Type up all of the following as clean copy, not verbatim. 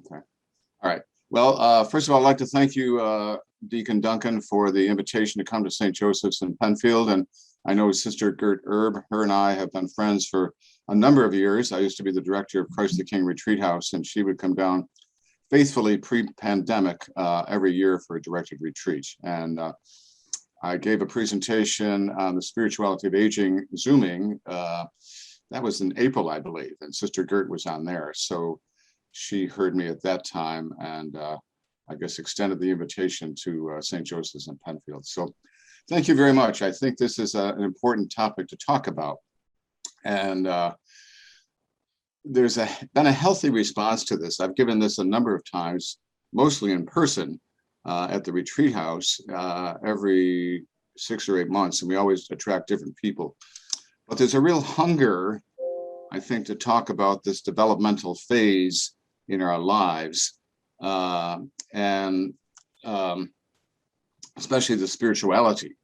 Okay. All right. Well, first of all, I'd like to thank you, Deacon Duncan, for the invitation to come to St. Joseph's in Penfield. And I know Sister Gert Erb, her and I have been friends for a number of years. I used to be the director of Christ the King Retreat House, and she would come down faithfully pre-pandemic every year for a directed retreat. And I gave a presentation on the spirituality of aging, Zooming. That was in April, I believe, and Sister Gert was on there. So she heard me at that time and I guess extended the invitation to St. Joseph's in Penfield. So thank you very much. I think this is an important topic to talk about. And there's been a healthy response to this. I've given this a number of times, mostly in person at the retreat house every 6 or 8 months, and we always attract different people. But there's a real hunger, I think, to talk about this developmental phase in our lives, and especially the spirituality.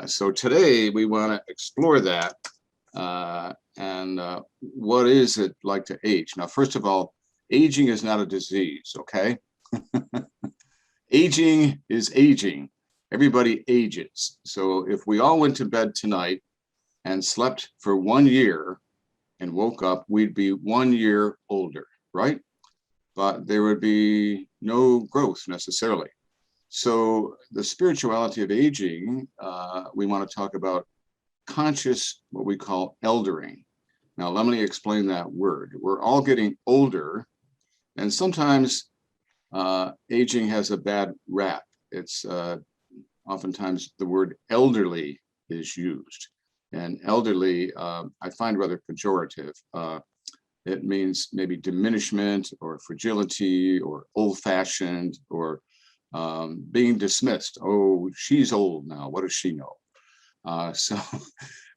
So today we want to explore that and what is it like to age? Now, first of all, aging is not a disease, okay? Aging is aging. Everybody ages. So if we all went to bed tonight and slept for 1 year and woke up, we'd be 1 year older, right? But there would be no growth necessarily. So the spirituality of aging, we want to talk about conscious, what we call eldering. Now, let me explain that word. We're all getting older, and sometimes aging has a bad rap. It's oftentimes the word elderly is used. And elderly, I find rather pejorative. It means maybe diminishment or fragility or old-fashioned or being dismissed. Oh, she's old now. What does she know? So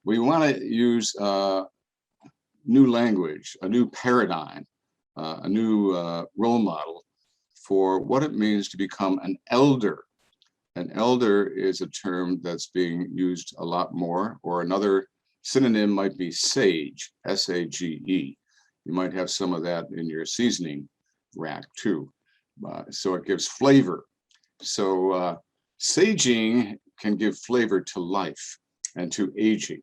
we want to use new language, a new paradigm, a new role model for what it means to become an elder. An elder is a term that's being used a lot more, or another synonym might be sage, S-A-G-E. You might have some of that in your seasoning rack too. So it gives flavor. So saging can give flavor to life and to aging.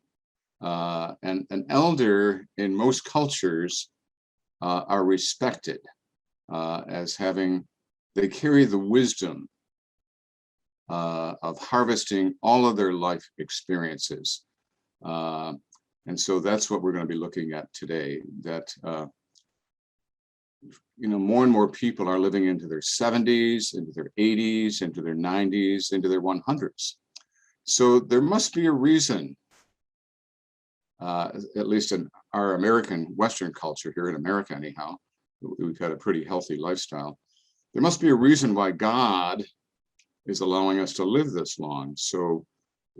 And an elder in most cultures are respected as having, they carry the wisdom of harvesting all of their life experiences. And so that's what we're going to be looking at today, that more and more people are living into their 70s, into their 80s, into their 90s, into their 100s. So there must be a reason, at least in our American Western culture here in America anyhow, we've had a pretty healthy lifestyle. There must be a reason why God is allowing us to live this long. So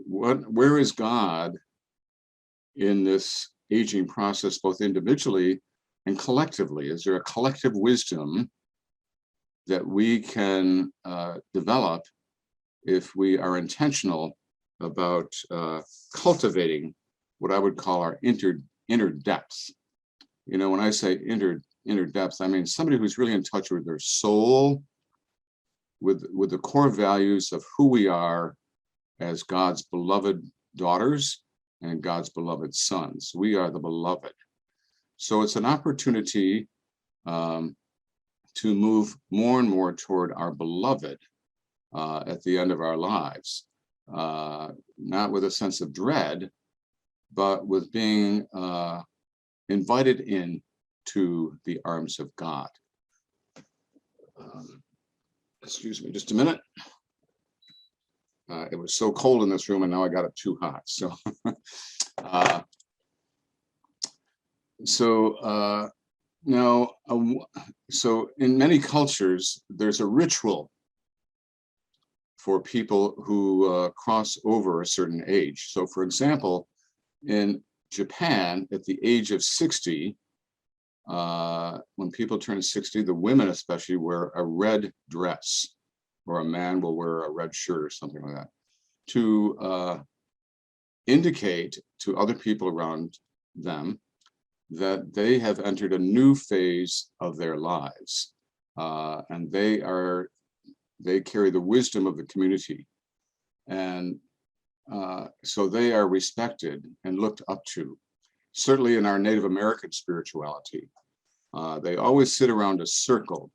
where is God in this aging process, both individually and collectively? Is there a collective wisdom that we can develop if we are intentional about cultivating what I would call our inner depth? When I say inner depth, I mean somebody who's really in touch with their soul, with the core values of who we are as God's beloved daughters and God's beloved sons. We are the beloved. So it's an opportunity to move more and more toward our beloved at the end of our lives, not with a sense of dread, but with being invited in to the arms of God. Excuse me, just a minute. It was so cold in this room, and now I got it too hot. So, so in many cultures, there's a ritual for people who cross over a certain age. So, for example, in Japan, at the age of 60, when people turn 60, the women especially wear a red dress, or a man will wear a red shirt or something like that, to indicate to other people around them that they have entered a new phase of their lives. and they carry the wisdom of the community. And so they are respected and looked up to. Certainly in our Native American spirituality, they always sit around a circle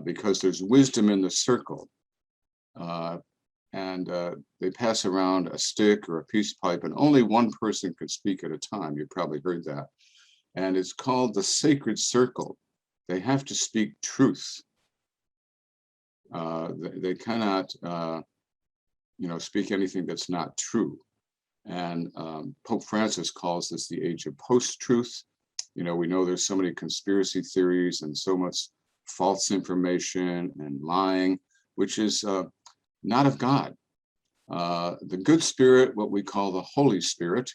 because there's wisdom in the circle. And they pass around a stick or a peace pipe, and only one person could speak at a time. You've probably heard that. And it's called the sacred circle. They have to speak truth. They cannot, speak anything that's not true. And Pope Francis calls this the age of post-truth. We know there's so many conspiracy theories and so much false information and lying, which is not of God. The good spirit, what we call the Holy Spirit,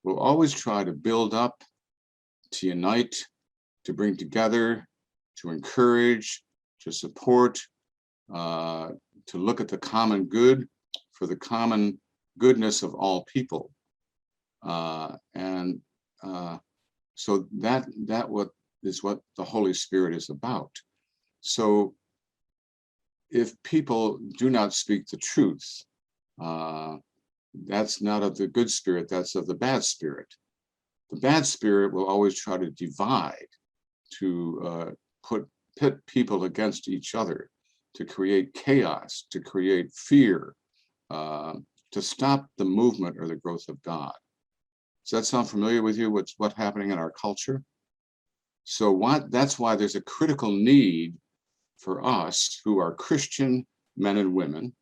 will always try to build up, to unite, to bring together, to encourage, to support, to look at the common good for the common goodness of all people. So that is what the Holy Spirit is about. So if people do not speak the truth, that's not of the good spirit, that's of the bad spirit. The bad spirit will always try to divide, to pit people against each other, to create chaos, to create fear, to stop the movement or the growth of God. Does that sound familiar with you? What's happening in our culture? So that's why there's a critical need for us who are Christian men and women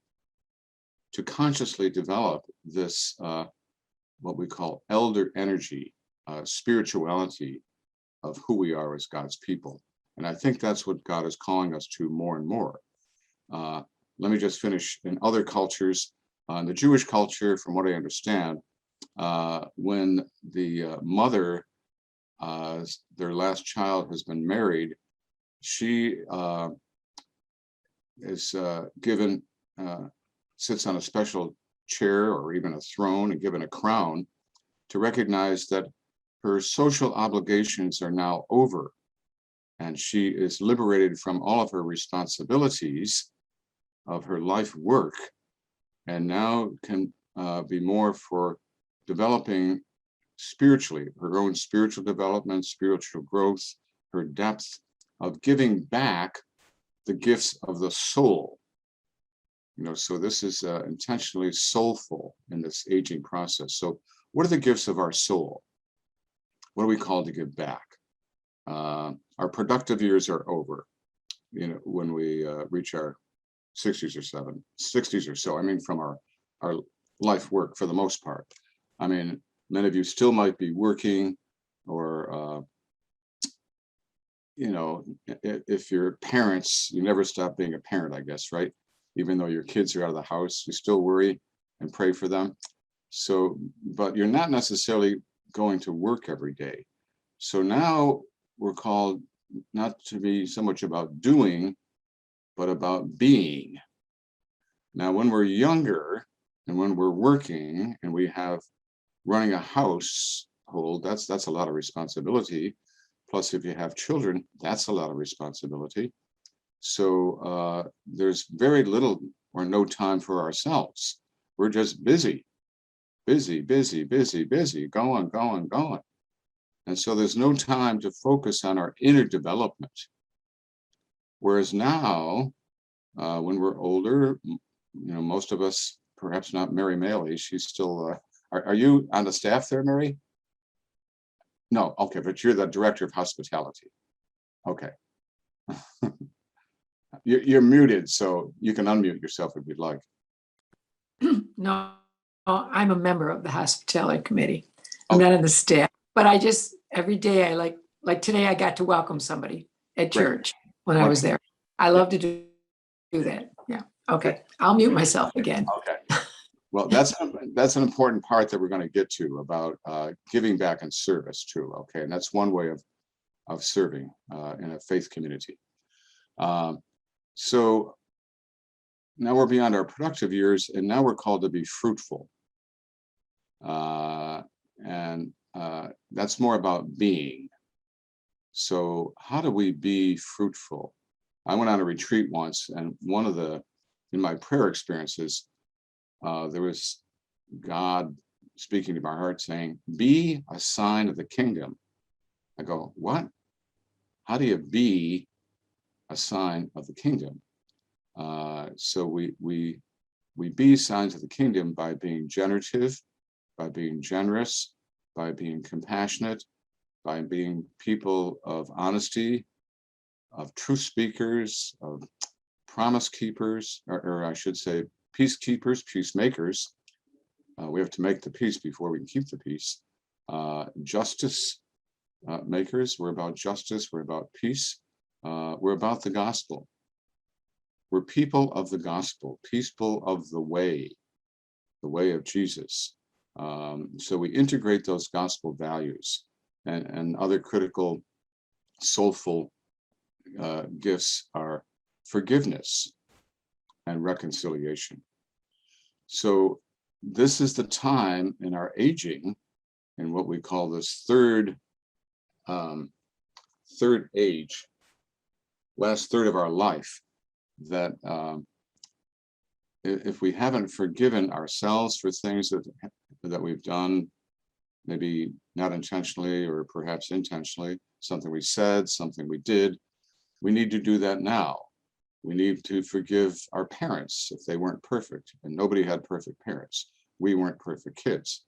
to consciously develop this, what we call elder energy, spirituality of who we are as God's people. And I think that's what God is calling us to more and more. Let me just finish. In other cultures, in the Jewish culture, from what I understand, when the mother, their last child has been married, she is given, sits on a special chair or even a throne and given a crown to recognize that her social obligations are now over and she is liberated from all of her responsibilities of her life work and now can be more for developing spiritually, her own spiritual development, spiritual growth, her depth of giving back the gifts of the soul. So this is intentionally soulful in this aging process. So what are the gifts of our soul? What are we called to give back? Our productive years are over, when we reach our 60s or so. I mean, from our life work for the most part. I mean, many of you still might be working, or if you're parents, you never stop being a parent, I guess, right? Even though your kids are out of the house, you still worry and pray for them. So, but you're not necessarily going to work every day. So now we're called not to be so much about doing, but about being. Now, when we're younger and when we're working and we have running a household, that's a lot of responsibility. Plus, if you have children, that's a lot of responsibility. So there's very little or no time for ourselves. We're just busy, going. And so there's no time to focus on our inner development. Whereas now, when we're older, most of us, perhaps not Mary Maley, she's still, are you on the staff there, Mary? No, okay, but you're the director of hospitality. Okay. You're muted, so you can unmute yourself if you'd like. No, I'm a member of the hospitality committee. I'm not on the staff, but I just, every day I like today I got to welcome somebody at church when I was there. I love to do that. Yeah. Okay. I'll mute myself again. Okay. Well, that's an important part that we're going to get to about giving back and service too. Okay. And that's one way of serving in a faith community. So now we're beyond our productive years, and now we're called to be fruitful. And that's more about being. So how do we be fruitful? I went on a retreat once, and in my prayer experiences, there was God speaking to my heart saying, be a sign of the kingdom. I go, what? How do you be a sign of the kingdom? So we be signs of the kingdom by being generative, by being generous, by being compassionate, by being people of honesty, of truth speakers, of promise keepers, or I should say peacekeepers, peacemakers. We have to make the peace before we can keep the peace. Justice makers, we're about justice, we're about peace, we're about the gospel. We're people of the gospel, people of the way of Jesus. So we integrate those gospel values and other critical, soulful gifts are forgiveness and reconciliation. So this is the time in our aging, in what we call this third age, last third of our life, that if we haven't forgiven ourselves for things that we've done, maybe not intentionally or perhaps intentionally, something we said, something we did, we need to do that now. We need to forgive our parents if they weren't perfect, and nobody had perfect parents. We weren't perfect kids.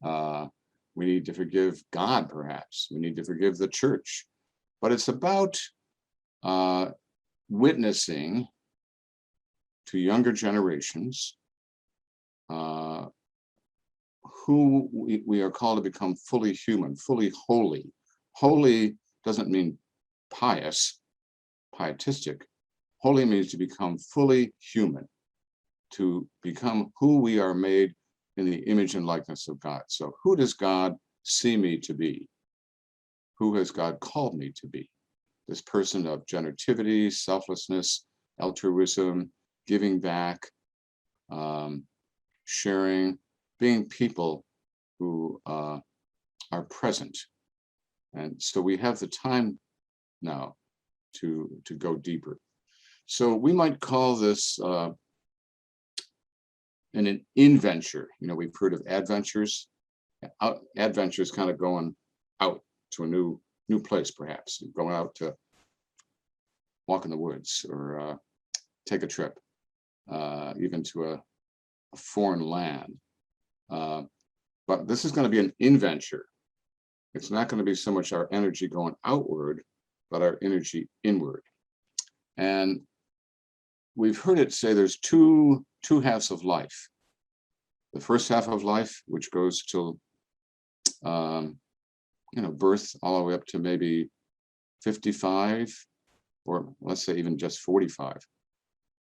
We need to forgive God, perhaps. We need to forgive the church. But it's about witnessing to younger generations who we are called to become fully human, fully holy. Holy doesn't mean pious, pietistic. Holy means to become fully human, to become who we are made in the image and likeness of God. So who does God see me to be? Who has God called me to be? This person of generativity, selflessness, altruism, giving back, sharing, being people who are present. And so we have the time now to go deeper. So we might call this an inventure. You know, we've heard of adventures. Adventures kind of going out to a new place, perhaps going out to walk in the woods or take a trip, even to a foreign land. But this is going to be an inventure. It's not going to be so much our energy going outward, but our energy inward. And we've heard it say there's two halves of life. The first half of life, which goes till birth all the way up to maybe 55, or let's say even just 45.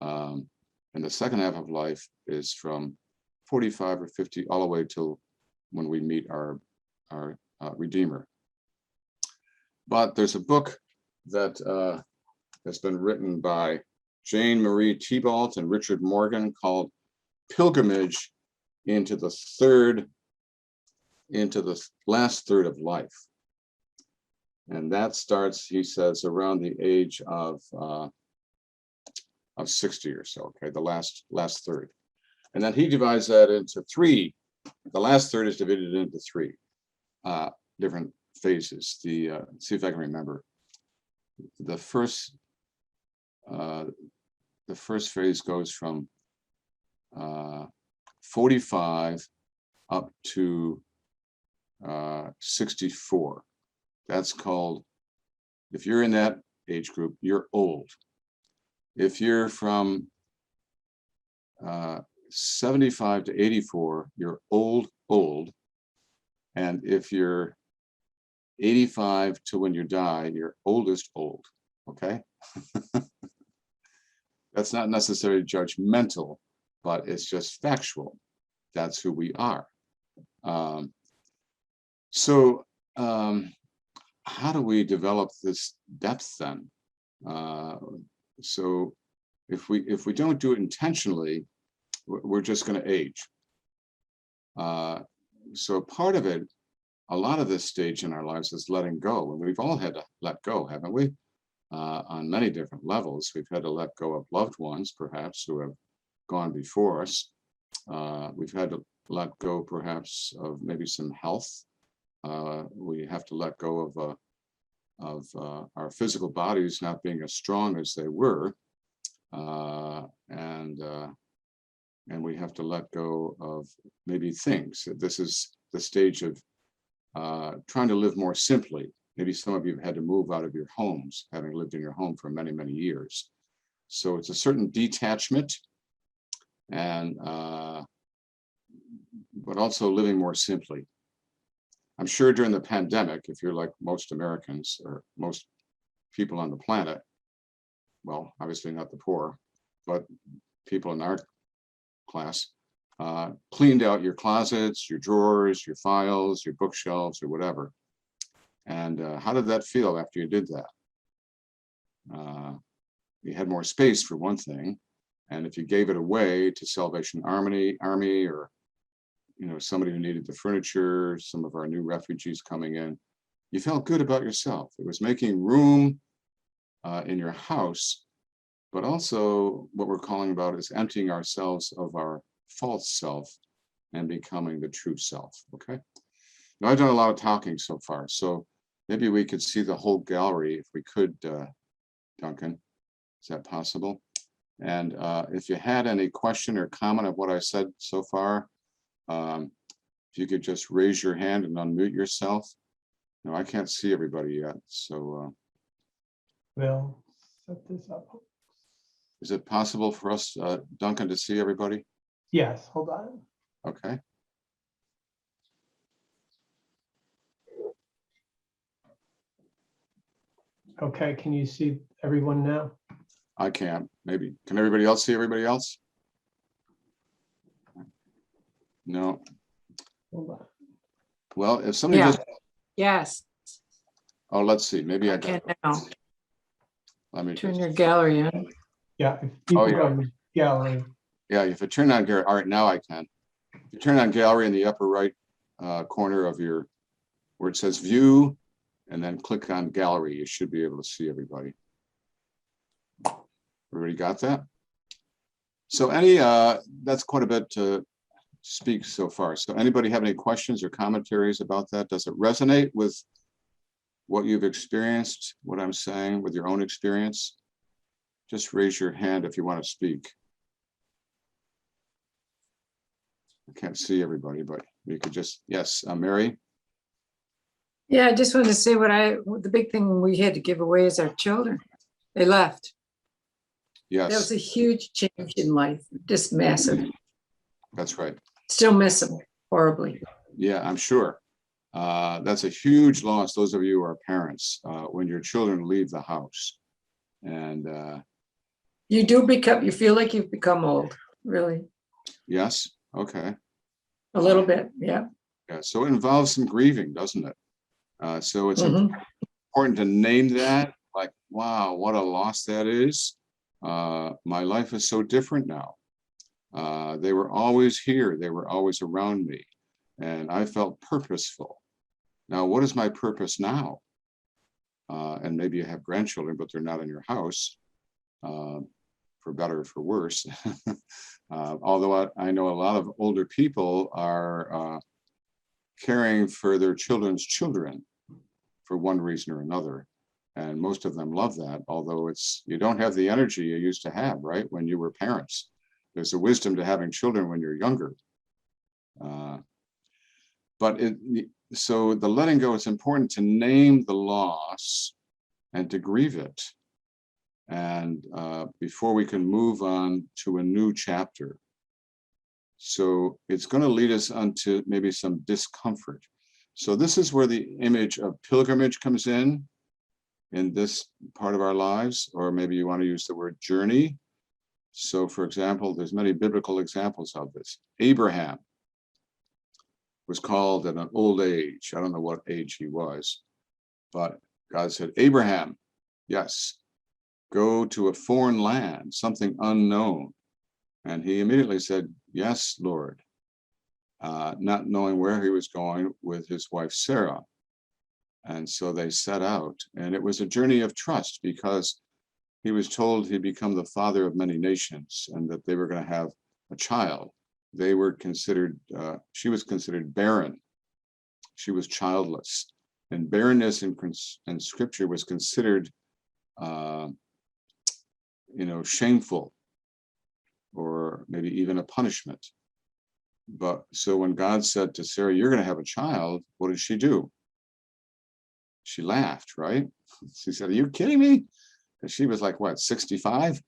And the second half of life is from 45 or 50 all the way till when we meet our Redeemer. But there's a book that has been written by Jane Marie Thibault and Richard Morgan called Pilgrimage into the last third of life. And that starts, he says, around the age of 60 or so, okay, the last third. And then he divides that into three. The last third is divided into three different phases. See if I can remember. The first phase goes from 45 up to 64. That's called, if you're in that age group, you're old. If you're from 75 to 84, you're old. And if you're 85 to when you die, you're oldest old, okay? That's not necessarily judgmental, but it's just factual. That's who we are. So how do we develop this depth then? So if we don't do it intentionally, we're just going to age. So part of it, a lot of this stage in our lives is letting go, and we've all had to let go, haven't we? on many different levels. We've had to let go of loved ones, perhaps, who have gone before us. We've had to let go, perhaps, of maybe some health. We have to let go of our physical bodies not being as strong as they were, and we have to let go of maybe things. This is the stage of trying to live more simply. Maybe some of you have had to move out of your homes, having lived in your home for many, many years. So it's a certain detachment, and but also living more simply. I'm sure during the pandemic, if you're like most Americans or most people on the planet, well, obviously not the poor, but people in our class, cleaned out your closets, your drawers, your files, your bookshelves, or whatever. And how did that feel after you did that? You had more space, for one thing, and if you gave it away to Salvation Army, or somebody who needed the furniture, some of our new refugees coming in, you felt good about yourself. It was making room in your house, but also what we're calling about is emptying ourselves of our false self and becoming the true self. Okay. Now, I've done a lot of talking so far, so maybe we could see the whole gallery if we could, Duncan. Is that possible? And if you had any question or comment of what I said so far, if you could just raise your hand and unmute yourself. No, I can't see everybody yet, so. We'll set this up. Is it possible for us, Duncan, to see everybody? Yes, hold on. Okay. Okay, can you see everyone now? I can, maybe. Can everybody else see everybody else? No. Hold on. Well, if somebody Yeah. just, Yes, oh, let's see, maybe I I can. can now. Let me Turn just, your gallery on. Yeah, if people yeah. go to the gallery. yeah, if you turn on, all right, now I can. If you turn on gallery in the upper right corner of your, where it says view, and then click on gallery, you should be able to see everybody. Everybody got that? So that's quite a bit to speak so far. So anybody have any questions or commentaries about that? Does it resonate with what you've experienced, what I'm saying, with your own experience? Just raise your hand if you want to speak. I can't see everybody, but you could just, yes, Mary? Yeah, I just wanted to say the big thing we had to give away is our children. They left. That Yes, was a huge change in life, just massive. that's right. Still miss them horribly. Yeah, I'm sure. That's a huge loss, those of you who are parents, when your children leave the house. And You feel like you've become old, really. yes, okay. A little bit, yeah. Yeah, so it involves some grieving, doesn't it? So it's Mhm. important to name that, like, wow, what a loss that is. My life is so different now. They were always here. They were always around me. And I felt purposeful. Now, what is my purpose now? And maybe you have grandchildren, but they're not in your house, for better or for worse. Although I know a lot of older people are caring for their children's children for one reason or another. And most of them love that, although you don't have the energy you used to have, right? When you were parents. There's a wisdom to having children when you're younger. So the letting go, it's important to name the loss and to grieve it. And before we can move on to a new chapter. So it's going to lead us onto maybe some discomfort. So this is where the image of pilgrimage comes in this part of our lives, or maybe you want to use the word journey. So for example, there's many biblical examples of this. Abraham was called at an old age. I don't know what age he was, but God said, Abraham, yes, go to a foreign land, something unknown. And he immediately said, yes, Lord, not knowing where he was going with his wife, Sarah. And so they set out, and it was a journey of trust because he was told he'd become the father of many nations and that they were going to have a child. They were considered, she was considered barren. She was childless. And barrenness in scripture was considered, shameful, or maybe even a punishment. But so when God said to Sarah, you're going to have a child, what did she do? She laughed, right? She said, are you kidding me? And she was like, what, 65?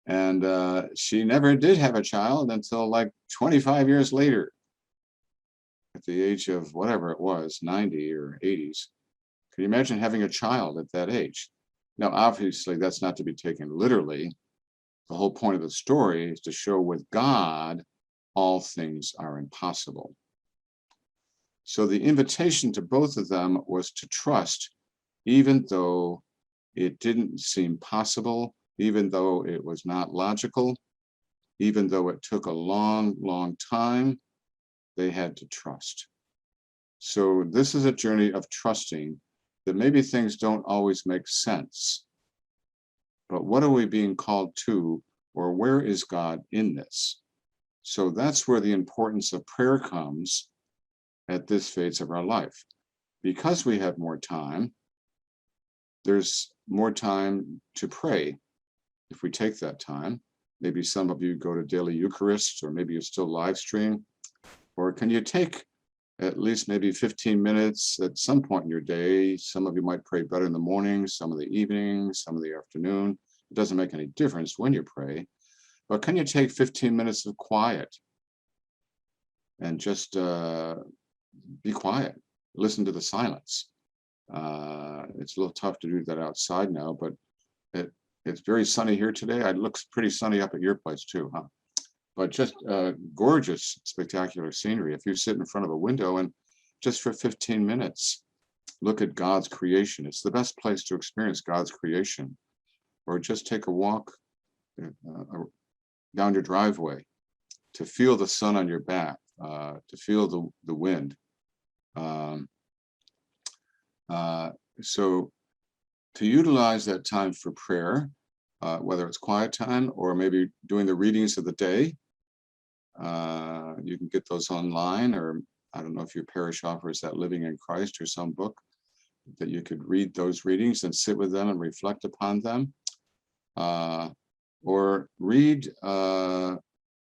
And she never did have a child until like 25 years later, at the age of whatever it was, 90 or 80s. Can you imagine having a child at that age? Now, obviously, that's not to be taken literally. The whole point of the story is to show with God, all things are impossible. So the invitation to both of them was to trust, even though it didn't seem possible, even though it was not logical, even though it took a long, long time, they had to trust. So this is a journey of trusting that maybe things don't always make sense. But what are we being called to, or where is God in this? So that's where the importance of prayer comes at this phase of our life. Because we have more time, there's more time to pray if we take that time. Maybe some of you go to daily Eucharist, or maybe you still live stream. Or can you take at least maybe 15 minutes at some point in your day? Some of you might pray better in the morning, some of the evening, some of the afternoon. It doesn't make any difference when you pray. But can you take 15 minutes of quiet and just be quiet, listen to the silence? It's a little tough to do that outside now, but it's very sunny here today. It looks pretty sunny up at your place too, huh? But just gorgeous, spectacular scenery. If you sit in front of a window and just for 15 minutes, look at God's creation. It's the best place to experience God's creation. Or just take a walk down your driveway to feel the sun on your back, to feel the wind. So to utilize that time for prayer, whether it's quiet time or maybe doing the readings of the day, you can get those online, or I don't know if your parish offers that Living in Christ or some book that you could read those readings and sit with them and reflect upon them. Or read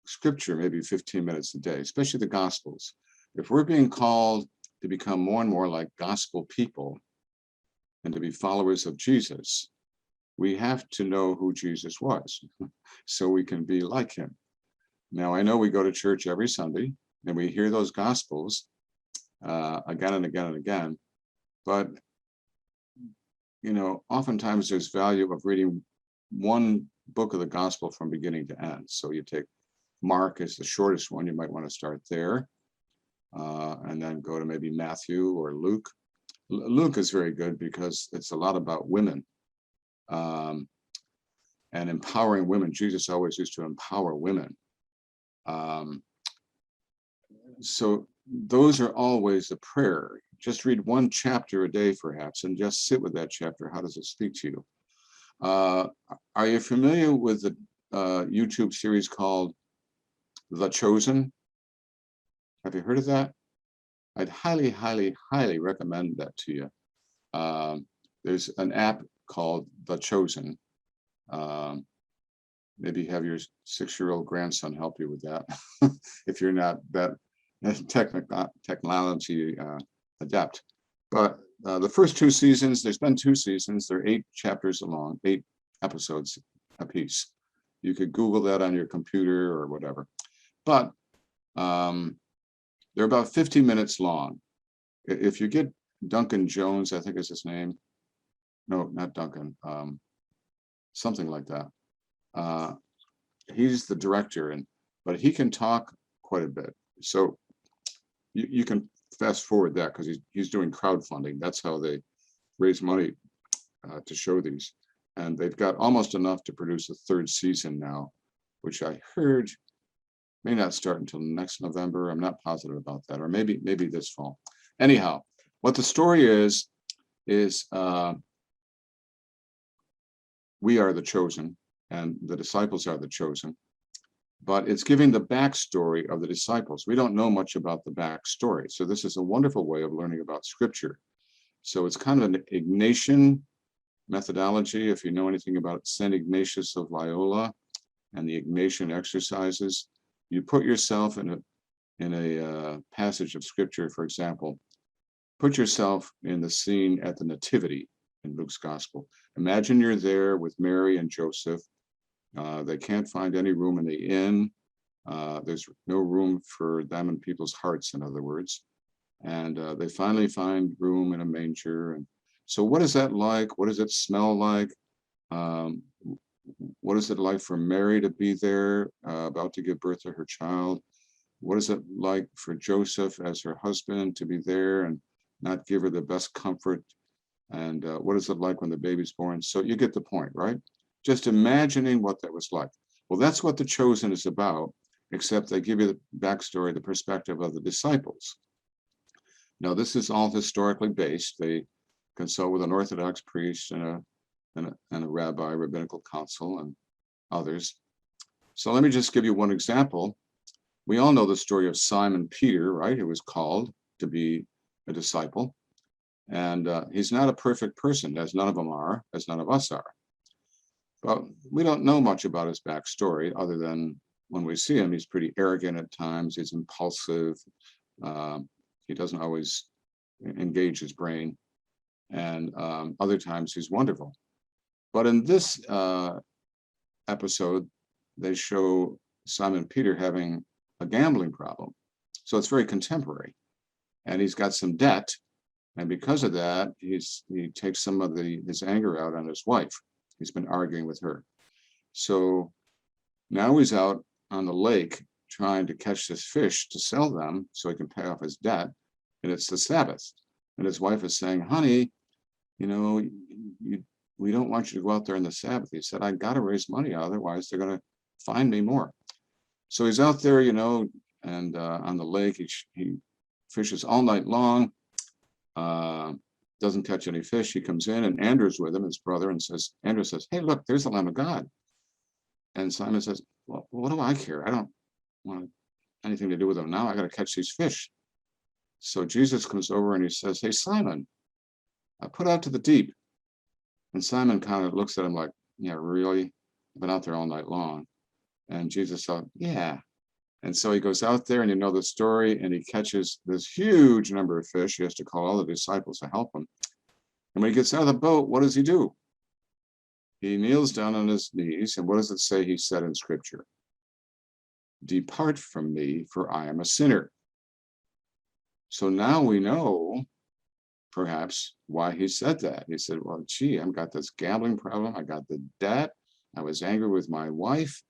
scripture maybe 15 minutes a day, especially the Gospels. If we're being called to become more and more like gospel people and to be followers of Jesus, we have to know who Jesus was so we can be like him. Now, I know we go to church every Sunday and we hear those Gospels again and again and again, but oftentimes there's value of reading one book of the Gospel from beginning to end. So you take Mark as the shortest one, you might want to start there, and then go to maybe Matthew or Luke. Luke is very good because it's a lot about women and empowering women. Jesus always used to empower women. So those are always a prayer. Just read one chapter a day, perhaps, and just sit with that chapter. How does it speak to you? Are you familiar with the YouTube series called The Chosen? Have you heard of that? I'd highly, highly, highly recommend that to you. There's an app called The Chosen. Maybe have your 6-year-old grandson help you with that if you're not that technology adept. But the first 2 seasons, there's been 2 seasons, they're 8 chapters long, 8 episodes a piece. You could Google that on your computer or whatever. But they're about 50 minutes long. If you get Duncan Jones, I think is his name. No, not Duncan. Something like that. He's the director, but he can talk quite a bit. So you can fast forward that because he's doing crowdfunding. That's how they raise money to show these. And they've got almost enough to produce a 3rd season now, which I heard may not start until next November. I'm not positive about that, or maybe this fall. Anyhow, what the story is is we are the chosen and the disciples are the chosen, but it's giving the backstory of the disciples. We don't know much about the backstory. So this is a wonderful way of learning about scripture. So it's kind of an Ignatian methodology. If you know anything about St. Ignatius of Loyola and the Ignatian exercises, you put yourself in a passage of scripture, for example, put yourself in the scene at the Nativity in Luke's gospel. Imagine you're there with Mary and Joseph. They can't find any room in the inn. There's no room for them in people's hearts, in other words. And they finally find room in a manger. And so what is that like? What does it smell like? What is it like for Mary to be there, about to give birth to her child? What is it like for Joseph as her husband to be there and not give her the best comfort? And what is it like when the baby's born? So you get the point, right? Just imagining what that was like. Well, that's what The Chosen is about, except they give you the backstory, the perspective of the disciples. Now, this is all historically based. They consult with an Orthodox priest and a rabbi, rabbinical council, and others. So let me just give you one example. We all know the story of Simon Peter, right? Who was called to be a disciple. And he's not a perfect person, as none of them are, as none of us are. But we don't know much about his backstory, other than when we see him, he's pretty arrogant at times, he's impulsive, he doesn't always engage his brain, and other times he's wonderful. But in this episode, they show Simon Peter having a gambling problem. So it's very contemporary. And he's got some debt. And because of that, he takes some of his anger out on his wife. He's been arguing with her. So now he's out on the lake trying to catch this fish to sell them so he can pay off his debt. And it's the Sabbath. And his wife is saying, honey, you know, we don't want you to go out there on the Sabbath. He said, I got to raise money, otherwise they're going to fine me more. So he's out there, you know, and on the lake, he fishes all night long, doesn't catch any fish. He comes in, and Andrew's with him, his brother, and Andrew says, hey, look, there's the Lamb of God. And Simon says, well, what do I care? I don't want anything to do with him now. I got to catch these fish. So Jesus comes over and he says, hey, Simon, put out to the deep. And Simon kind of looks at him like, yeah, really? I've been out there all night long. And Jesus thought, yeah. And so he goes out there, and you know the story, and he catches this huge number of fish. He has to call all the disciples to help him. And when he gets out of the boat, what does he do? He kneels down on his knees, and what does it say he said in scripture? Depart from me, for I am a sinner. So now we know perhaps why he said that. He said, well, gee, I've got this gambling problem. I got the debt. I was angry with my wife.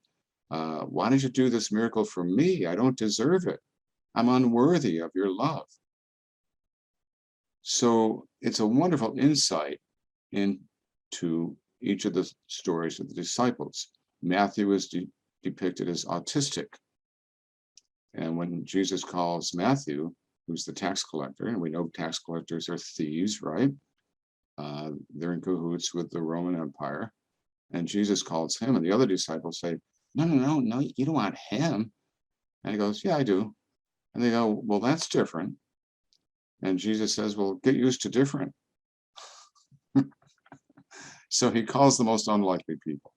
Why did you do this miracle for me? I don't deserve it. I'm unworthy of your love. So it's a wonderful insight into each of the stories of the disciples. Matthew is depicted as autistic. And when Jesus calls Matthew, who's the tax collector, and we know tax collectors are thieves, right? They're in cahoots with the Roman Empire. And Jesus calls him, and the other disciples say, no, you don't want him. And he goes, yeah, I do. And they go, well, that's different. And Jesus says, well, get used to different. So he calls the most unlikely people.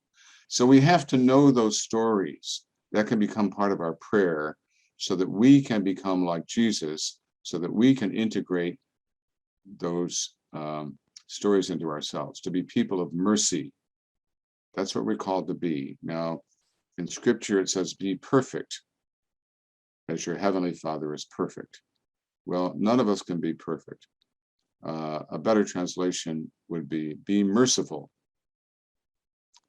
So we have to know those stories that can become part of our prayer so that we can become like Jesus, so that we can integrate those stories into ourselves, to be people of mercy. That's what we're called to be. Now, in scripture, it says, be perfect as your heavenly Father is perfect. Well, none of us can be perfect. A better translation would be merciful,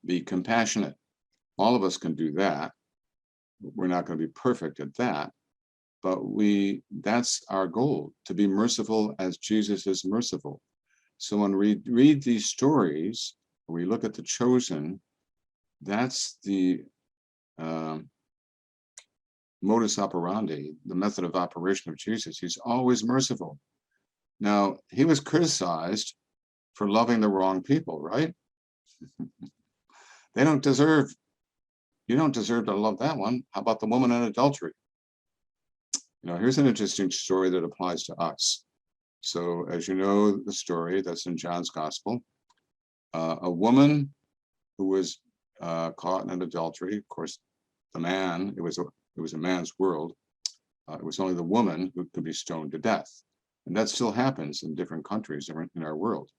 be compassionate. All of us can do that. We're not going to be perfect at that, but that's our goal, to be merciful as Jesus is merciful. So when we read these stories, we look at the chosen, that's the modus operandi, the method of operation of Jesus. He's always merciful. Now, he was criticized for loving the wrong people, right? They don't deserve, you don't deserve to love that one. How about the woman in adultery? You know, here's an interesting story that applies to us. So as you know, the story that's in John's gospel, a woman who was caught in adultery, of course, the man, it was a man's world. It was only the woman who could be stoned to death. And that still happens in different countries in our world.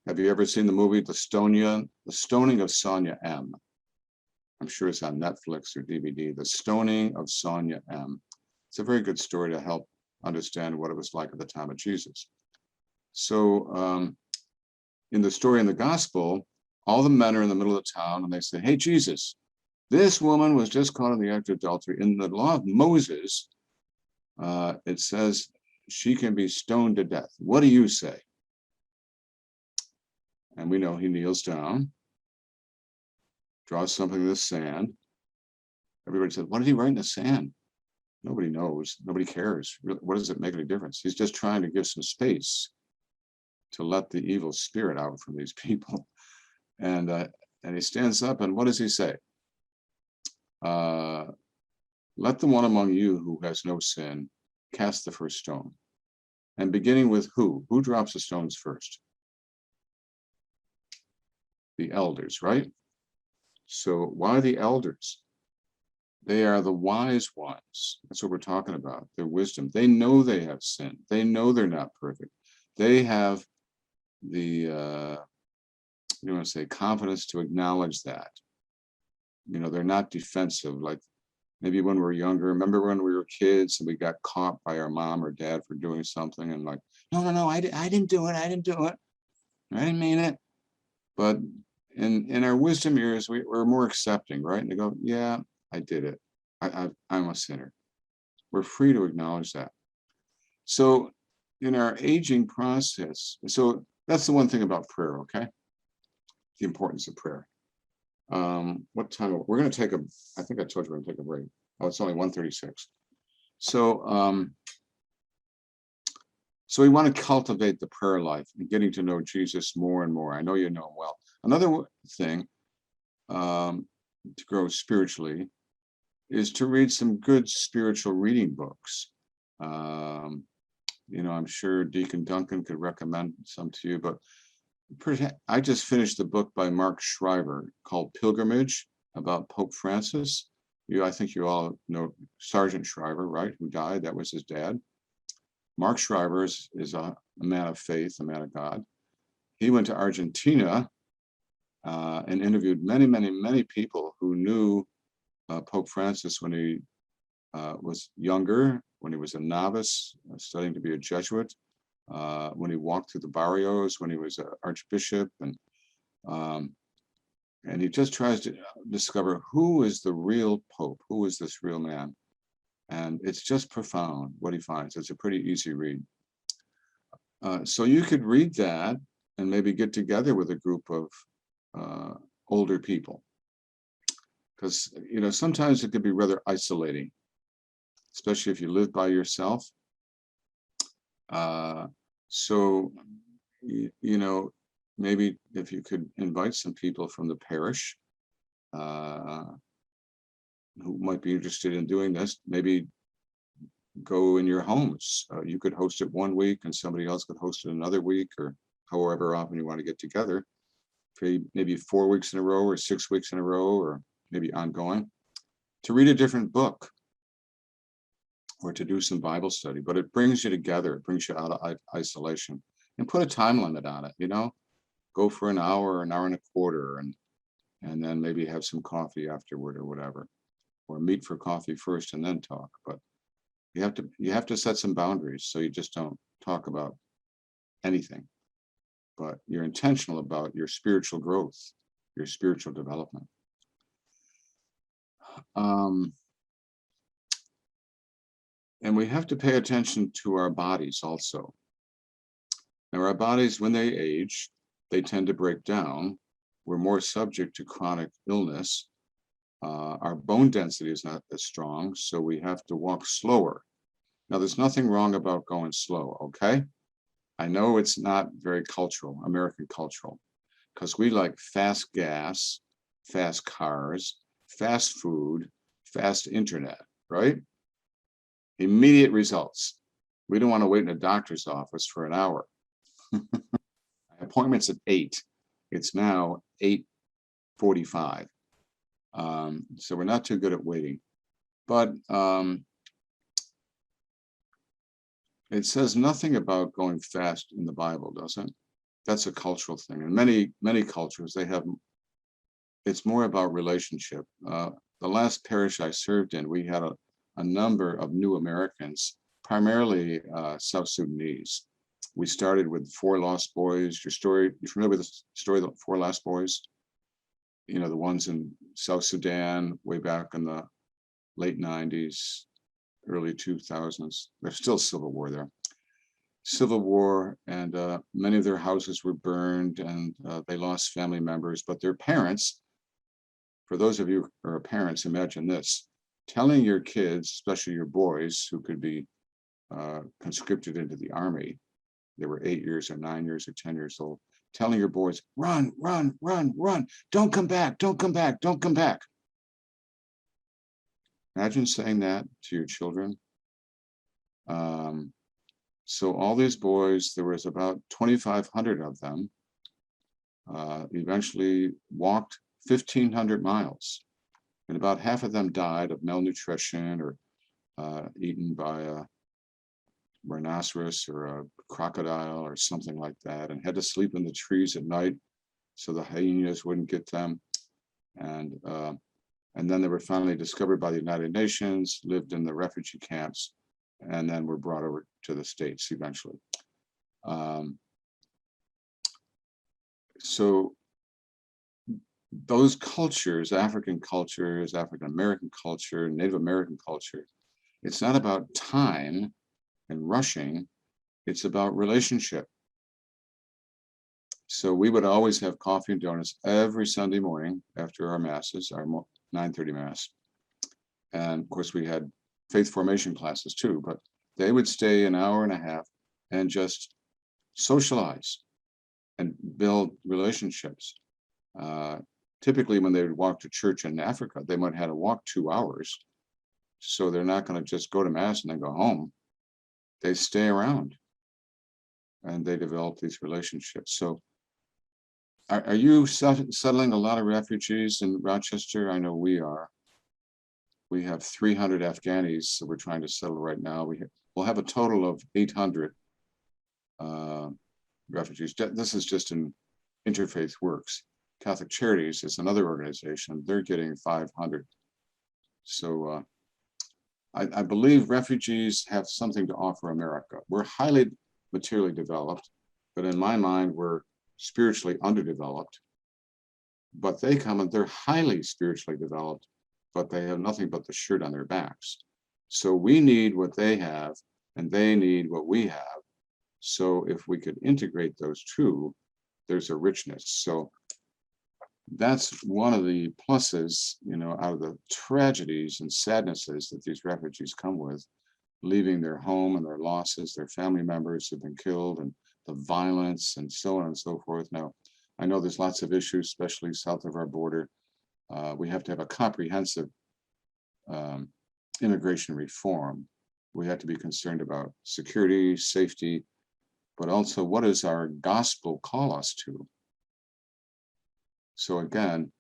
Have you ever seen the movie The Stoning of Sonia M? I'm sure it's on Netflix or DVD. The Stoning of Sonia M. It's a very good story to help understand what it was like at the time of Jesus. So in the story in the gospel, all the men are in the middle of the town and they say, hey, Jesus, this woman was just caught in the act of adultery. In the law of Moses, it says she can be stoned to death. What do you say? And we know he kneels down, draws something in the sand. Everybody said, what did he write in the sand? Nobody knows. Nobody cares. What does it make any difference? He's just trying to give some space to let the evil spirit out from these people. And he stands up, and what does he say? Let the one among you who has no sin cast the first stone. And beginning with who? Who drops the stones first? The elders, right? So why the elders? They are the wise ones. That's what we're talking about. Their wisdom. They know they have sinned. They know they're not perfect. They have the you want to say confidence to acknowledge that. You know, they're not defensive like maybe when we were younger. Remember when we were kids and we got caught by our mom or dad for doing something and like, no, I didn't do it. I didn't mean it. But in our wisdom years, we're more accepting, right? And they go, yeah, I did it. I'm a sinner. We're free to acknowledge that. So in our aging process, so that's the one thing about prayer, okay? The importance of prayer. What time? We're going to take I think I told you we're going to take a break. Oh, it's only 1:36. So, so we want to cultivate the prayer life and getting to know Jesus more and more. I know you know him well. Another thing to grow spiritually is to read some good spiritual reading books. You know, I'm sure Deacon Duncan could recommend some to you, but I just finished the book by Mark Schreiber called Pilgrimage about Pope Francis. I think you all know Sergeant Schreiber, right? Who died. That was his dad. Mark Schreiber is a man of faith, a man of God. He went to Argentina and interviewed many people who knew Pope Francis when he was younger, when he was a novice, studying to be a Jesuit, when he walked through the barrios, when he was an archbishop, and he just tries to discover who is the real Pope, who is this real man. And it's just profound what he finds. It's a pretty easy read. So you could read that and maybe get together with a group of older people. Because, you know, sometimes it could be rather isolating, especially if you live by yourself. So, you know, maybe if you could invite some people from the parish who might be interested in doing this, maybe go in your homes. You could host it one week and somebody else could host it another week, or however often you want to get together. Maybe 4 weeks in a row or 6 weeks in a row, or maybe ongoing, to read a different book or to do some Bible study. But it brings you together. It brings you out of isolation. And put a time limit on it, you know, go for an hour and a quarter, and then maybe have some coffee afterward or whatever, or meet for coffee first and then talk. But you have to set some boundaries so you just don't talk about anything, but you're intentional about your spiritual growth, your spiritual development. And we have to pay attention to our bodies also. Now, our bodies, when they age, they tend to break down. We're more subject to chronic illness. Our bone density is not as strong, so we have to walk slower. Now, there's nothing wrong about going slow, okay? I know it's not very cultural, American cultural, because we like fast gas, fast cars, fast food, fast internet, right? Immediate results. We don't want to wait in a doctor's office for an hour. Appointments at 8. It's now 8:45. So we're not too good at waiting. But it says nothing about going fast in the Bible, does it? That's a cultural thing. And many cultures, it's more about relationship. The last parish I served in, we had a number of new Americans, primarily South Sudanese. We started with 4 lost boys. You familiar with the story of the 4 lost boys? You know, the ones in South Sudan, way back in the late 90s, early 2000s. There's still civil war there. Civil war, and many of their houses were burned, and they lost family members, but their parents, for those of you who are parents, imagine this, telling your kids, especially your boys who could be conscripted into the army, they were 8 years or 9 years or 10 years old, telling your boys, run, run, run, run, don't come back, don't come back, don't come back. Imagine saying that to your children. So all these boys, there was about 2,500 of them, eventually walked 1,500 miles. And about half of them died of malnutrition or eaten by a rhinoceros or a crocodile or something like that, and had to sleep in the trees at night so the hyenas wouldn't get them. And then they were finally discovered by the United Nations, lived in the refugee camps, and then were brought over to the States eventually. So those cultures, African cultures, African American culture, Native American culture, it's not about time and rushing, it's about relationship. So we would always have coffee and donuts every Sunday morning after our masses, our 9:30 mass. And of course we had faith formation classes too, but they would stay an hour and a half and just socialize and build relationships. Typically when they would walk to church in Africa, they might have to walk 2 hours. So they're not going to just go to mass and then go home. They stay around and they develop these relationships. So are you settling a lot of refugees in Rochester? I know we are. We have 300 Afghanis that we're trying to settle right now. We'll have a total of 800 refugees. This is just in Interfaith Works. Catholic Charities is another organization. They're getting 500. So I believe refugees have something to offer America. We're highly materially developed, but in my mind, we're spiritually underdeveloped. But they come and they're highly spiritually developed, but they have nothing but the shirt on their backs. So we need what they have, and they need what we have. So if we could integrate those two, there's a richness. So that's one of the pluses, out of the tragedies and sadnesses that these refugees come with, leaving their home and their losses, their family members have been killed, and the violence and so on and so forth. Now, I know there's lots of issues, especially south of our border. We have to have a comprehensive immigration reform. We have to be concerned about security, safety, but also what does our gospel call us to? So again,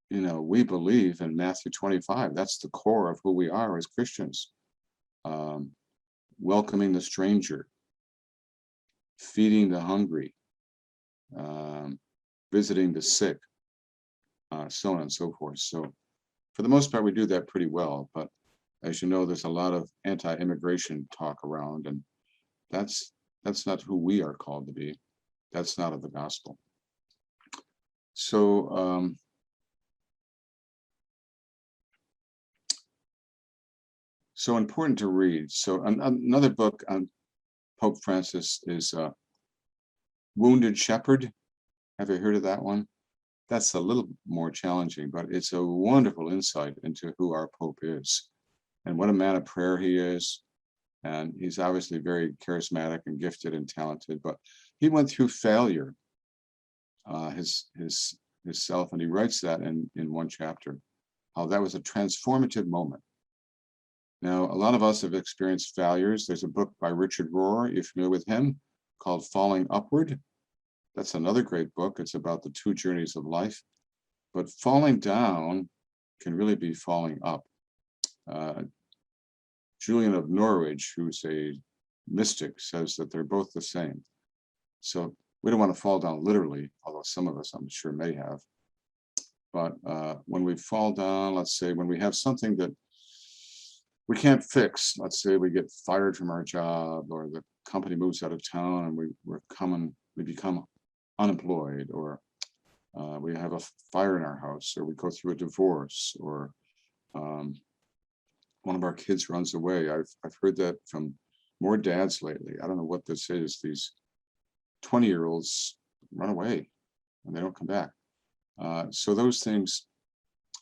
we believe in Matthew 25. That's the core of who we are as Christians. Welcoming the stranger, feeding the hungry, visiting the sick, so on and so forth. So for the most part, we do that pretty well. But as you know, there's a lot of anti-immigration talk around, and that's not who we are called to be. That's not of the gospel. So so important to read. So another book on Pope Francis is Wounded Shepherd. Have you heard of that one? That's a little more challenging, but it's a wonderful insight into who our Pope is and what a man of prayer he is, And he's obviously very charismatic and gifted and talented, but he went through failure, himself, and he writes that in one chapter, how that was a transformative moment. Now, a lot of us have experienced failures. There's a book by Richard Rohr, you're familiar with him, called Falling Upward. That's another great book. It's about the two journeys of life. But falling down can really be falling up. Julian of Norwich, who's a mystic, says that they're both the same. So we don't want to fall down literally, although some of us, I'm sure, may have. But when we fall down, let's say when we have something that we can't fix, let's say we get fired from our job, or the company moves out of town and we become unemployed, or we have a fire in our house, or we go through a divorce, or one of our kids runs away. I've heard that from more dads lately. I don't know what this is. These 20-year-olds run away and they don't come back. So those things,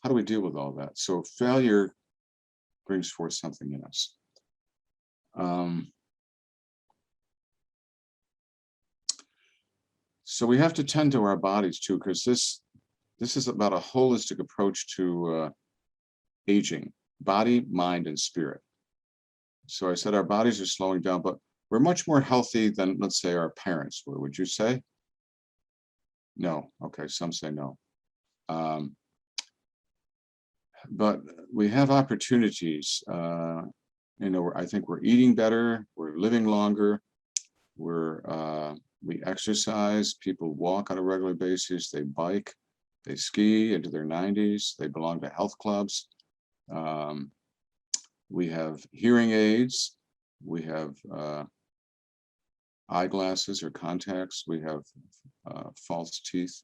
how do we deal with all that? So failure brings forth something in us. So we have to tend to our bodies too, because this is about a holistic approach to aging, body, mind, and spirit. So I said our bodies are slowing down, but we're much more healthy than, let's say, our parents were. Would you say? No. Okay, some say no. But we have opportunities. I think we're eating better, we're living longer, we exercise, people walk on a regular basis, they bike, they ski into their 90s, they belong to health clubs. We have hearing aids, we have eyeglasses or contacts, we have false teeth.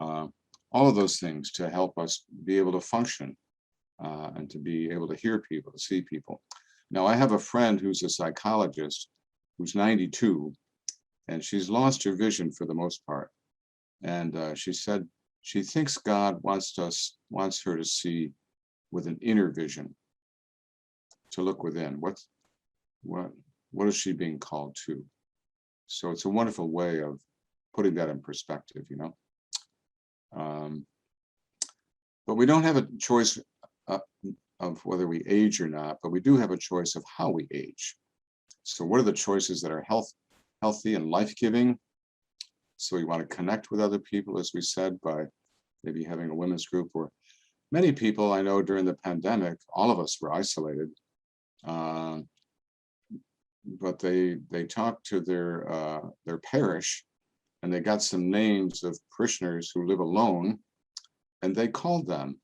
All of those things to help us be able to function and to be able to hear people, to see people. Now, I have a friend who's a psychologist who's 92, and she's lost her vision for the most part. And she said she thinks God wants her to see with an inner vision, to look within. What is she being called to? So it's a wonderful way of putting that in perspective, you know. But we don't have a choice of whether we age or not, but we do have a choice of how we age. So what are the choices that are healthy and life-giving? So we want to connect with other people, as we said, by maybe having a women's group, or many people I know during the pandemic, all of us were isolated, but they talked to their parish, and they got some names of parishioners who live alone, and they called them,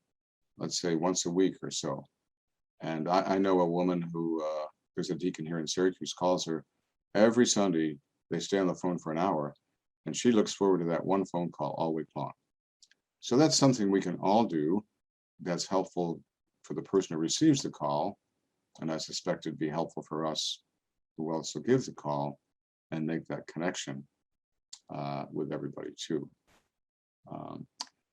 let's say, once a week or so. And I know a woman who, there's a deacon here in Syracuse, calls her every Sunday. They stay on the phone for an hour, and she looks forward to that one phone call all week long. So that's something we can all do that's helpful for the person who receives the call, and I suspect it'd be helpful for us who also gives the call, and make that connection with everybody too.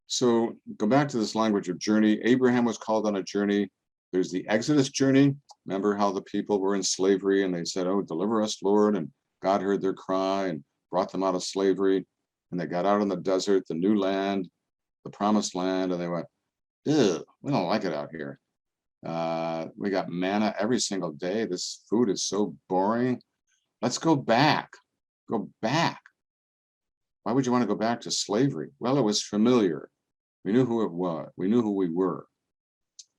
So go back to this language of journey. Abraham was called on a journey. There's the Exodus journey. Remember how the people were in slavery and they said, "Oh, deliver us, Lord." And God heard their cry and brought them out of slavery. And they got out in the desert, the new land, the promised land, and they went, "Ew, we don't like it out here. We got manna every single day. This food is so boring. Let's go back. Go back." Why would you want to go back to slavery? Well, it was familiar. We knew who it was. We knew who we were.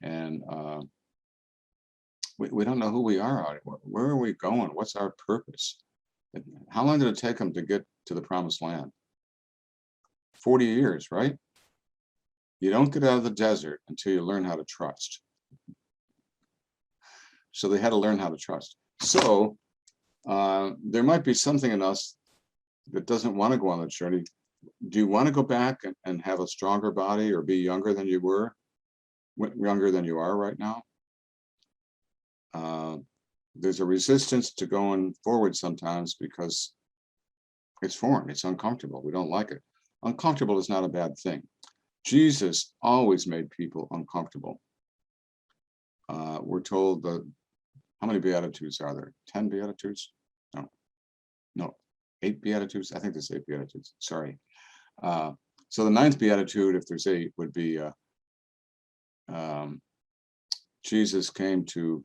And we don't know who we are out here. Where are we going? What's our purpose? How long did it take them to get to the promised land? 40 years, right? You don't get out of the desert until you learn how to trust. So they had to learn how to trust. So there might be something in us that doesn't want to go on the journey. Do you want to go back and have a stronger body, or be younger than you were, younger than you are right now? There's a resistance to going forward sometimes because it's foreign, it's uncomfortable, we don't like it. Uncomfortable is not a bad thing. Jesus always made people uncomfortable. We're told that how many Beatitudes are there? 10 Beatitudes? No, 8 Beatitudes. I think there's 8 Beatitudes. Sorry. So the 9th Beatitude, if there's 8, would be Jesus came to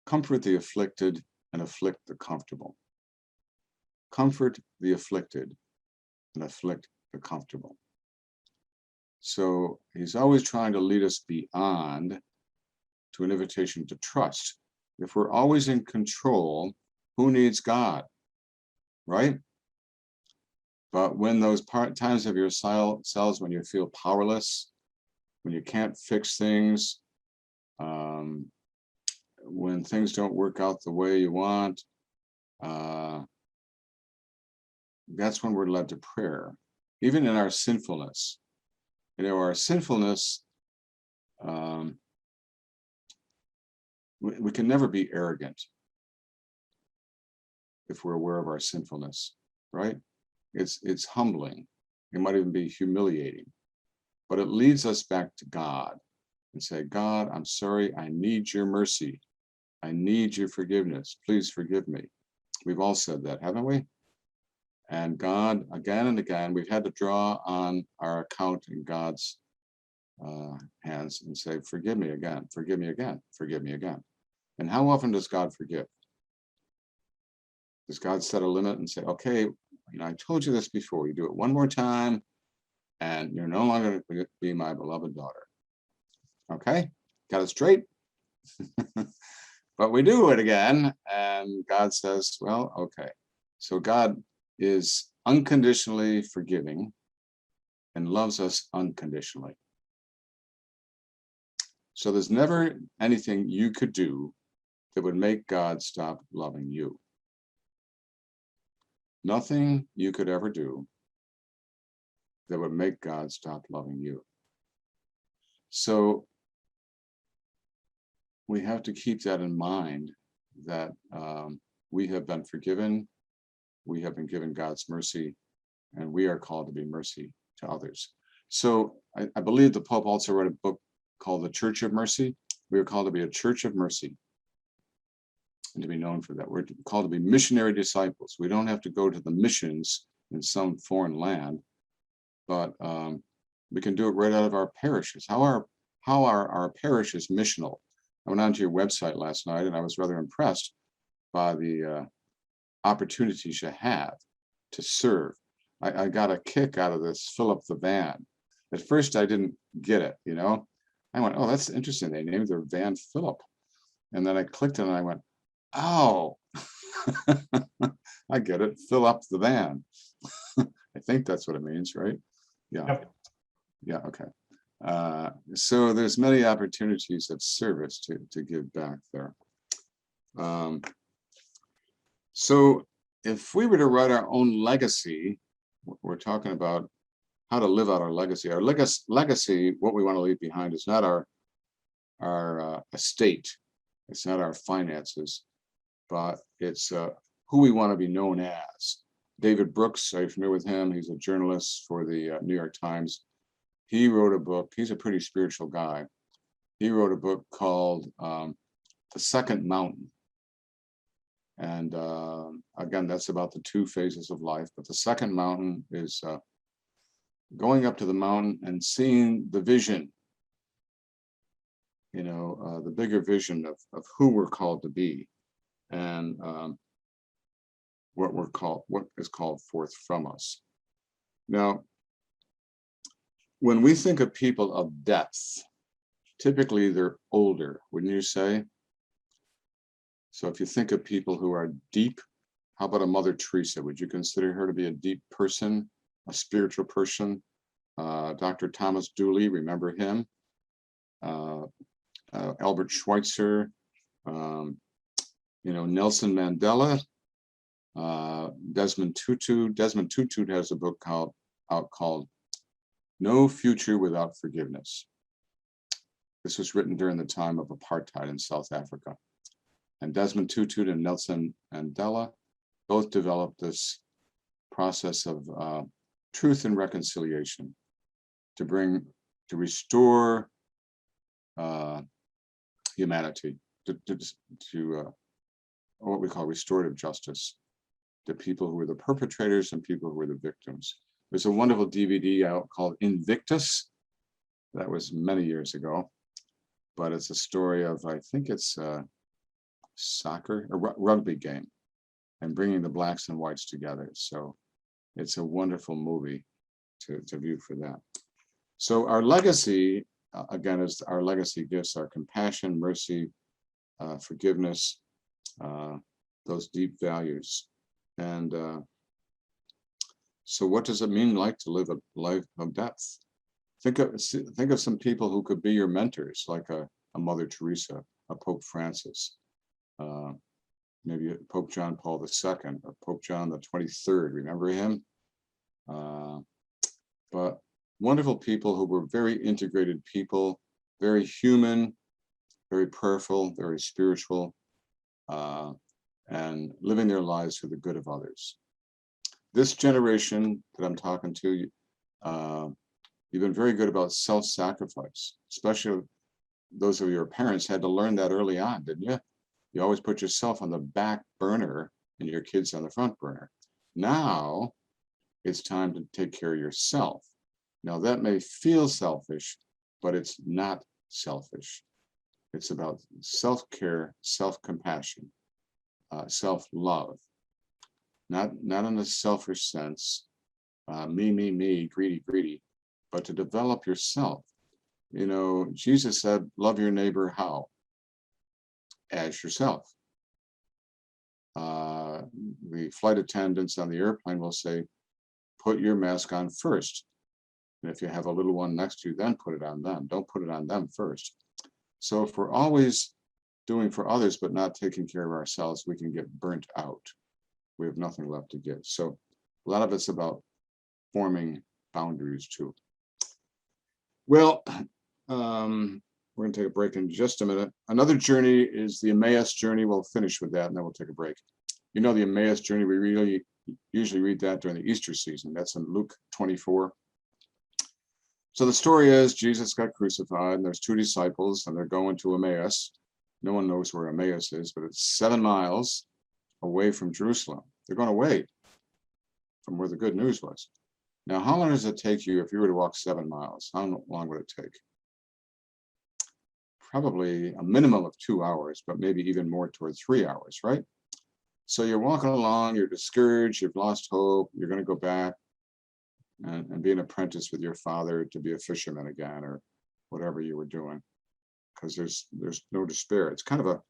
comfort the afflicted and afflict the comfortable. Comfort the afflicted and afflict the comfortable. So he's always trying to lead us beyond to an invitation to trust. If we're always in control, who needs God, right? But when those times of your selves when you feel powerless, when you can't fix things, when things don't work out the way you want, that's when we're led to prayer. Even in our sinfulness, our sinfulness, we can never be arrogant if we're aware of our sinfulness, right? It's humbling. It might even be humiliating, but it leads us back to God and say, God, I'm sorry. I need your mercy. I need your forgiveness. Please forgive me. We've all said that, haven't we? And God, again and again, we've had to draw on our account in God's hands and say, forgive me again, forgive me again, forgive me again. And how often does God forgive? Does God set a limit and say, okay, I told you this before, you do it one more time and you're no longer going to be my beloved daughter. Okay, got it straight? But we do it again and God says, well, okay. So God is unconditionally forgiving and loves us unconditionally. So there's never anything you could do that would make God stop loving you. Nothing you could ever do that would make God stop loving you. So we have to keep that in mind, that we have been forgiven, we have been given God's mercy, and we are called to be mercy to others. So I believe the Pope also wrote a book called The Church of Mercy. We are called to be a church of mercy and to be known for that. We're called to be missionary disciples. We don't have to go to the missions in some foreign land, but we can do it right out of our parishes. How are our parishes missional? I went onto your website last night and I was rather impressed by the opportunities you have to serve. I got a kick out of this, fill up the van. At first I didn't get it, I went, oh, that's interesting. They named their van Philip. And then I clicked it and I went, oh, I get it. Fill up the van. I think that's what it means, right? Yeah. Yep. Yeah. Okay. So there's many opportunities of service to give back there. So if we were to write our own legacy, we're talking about how to live out our legacy. Our legacy, what we want to leave behind, is not our estate. It's not our finances, but it's who we want to be known as. David Brooks, are you familiar with him? He's a journalist for the New York Times. He wrote a book. He's a pretty spiritual guy. He wrote a book called The Second Mountain. And again, that's about the 2 phases of life. But the second mountain is going up to the mountain and seeing the vision, the bigger vision of who we're called to be, and what is called forth from us. Now, when we think of people of depth, typically they're older, wouldn't you say? So if you think of people who are deep, how about a Mother Teresa? Would you consider her to be a deep person, a spiritual person? Dr. Thomas Dooley, remember him? Albert Schweitzer, Nelson Mandela, Desmond Tutu. Desmond Tutu has a book called No Future Without Forgiveness. This was written during the time of apartheid in South Africa. And Desmond Tutu and Nelson Mandela both developed this process of truth and reconciliation to restore humanity, to what we call restorative justice to people who were the perpetrators and people who were the victims. There's a wonderful DVD out called Invictus. That was many years ago, but it's a story of, I think it's a soccer, a rugby game, and bringing the blacks and whites together. So it's a wonderful movie to view for that. So our legacy, again, is our legacy gifts are compassion, mercy, forgiveness, those deep values. And so what does it mean like to live a life of depth? Think of some people who could be your mentors, like a Mother Teresa, a Pope Francis, maybe Pope John Paul II, or Pope John the 23rd. Remember him? But wonderful people who were very integrated people, very human, very prayerful, very spiritual, and living their lives for the good of others. This generation that I'm talking to, you've been very good about self-sacrifice, especially those of your parents had to learn that early on, didn't you? You always put yourself on the back burner and your kids on the front burner. Now it's time to take care of yourself. Now that may feel selfish, but it's not selfish. It's about self-care, self-compassion, self-love, not in a selfish sense, me, greedy, but to develop yourself. You know, Jesus said, love your neighbor how? As yourself. The flight attendants on the airplane will say, put your mask on first. And if you have a little one next to you, then put it on them. Don't put it on them first. So if we're always doing for others, but not taking care of ourselves, we can get burnt out. We have nothing left to give. So a lot of it's about forming boundaries too. Well, we're going to take a break in just a minute. Another journey is the Emmaus Journey. We'll finish with that and then we'll take a break. You know, the Emmaus Journey, we really usually read that during the Easter season. That's in Luke 24. So the story is Jesus got crucified and there's two disciples and they're going to Emmaus. No one knows where Emmaus is, but it's 7 miles away from Jerusalem. They're going away from where the good news was. Now, how long does it take you if you were to walk 7 miles? How long would it take? Probably a minimum of 2 hours, but maybe even more toward 3 hours, right? So you're walking along, you're discouraged, you've lost hope, you're going to go back and be an apprentice with your father to be a fisherman again, or whatever you were doing, because there's no despair. It's kind of a,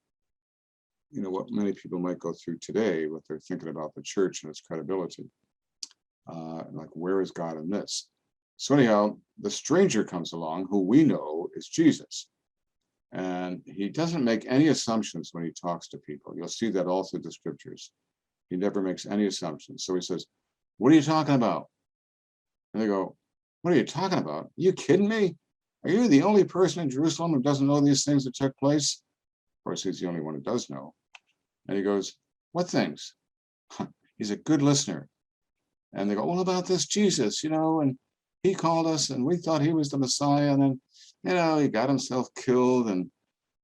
you know, what many people might go through today, what they're thinking about the church and its credibility. Like, where is God in this? So anyhow, the stranger comes along, who we know is Jesus. And he doesn't make any assumptions when he talks to people. You'll see that all through the scriptures. He never makes any assumptions. So he says, what are you talking about? And they go, what are you talking about? Are you kidding me? Are you the only person in Jerusalem who doesn't know these things that took place? Of course, he's the only one who does know. And he goes, what things? He's a good listener. And they go, what about this Jesus, you know, and he called us and we thought he was the Messiah. And then, you know, he got himself killed and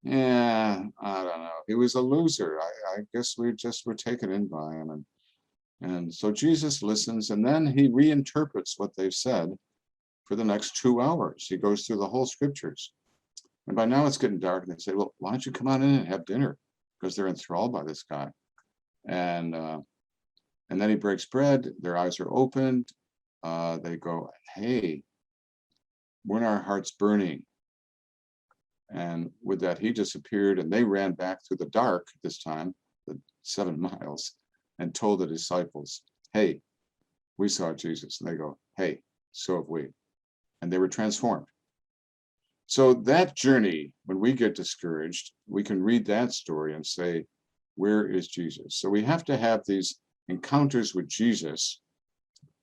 yeah, I don't know. He was a loser. I guess we just were taken in by him. And so Jesus listens and then he reinterprets what they've said for the next 2 hours. He goes through the whole scriptures. And by now it's getting dark and they say, well, why don't you come on in and have dinner? Because they're enthralled by this guy. And then he breaks bread, their eyes are opened. They go, hey, weren't our hearts burning? And with that, he disappeared and they ran back through the dark this time, the 7 miles, and told the disciples, hey, we saw Jesus. And they go, hey, so have we. And they were transformed. So that journey, when we get discouraged, we can read that story and say, where is Jesus? So we have to have these encounters with Jesus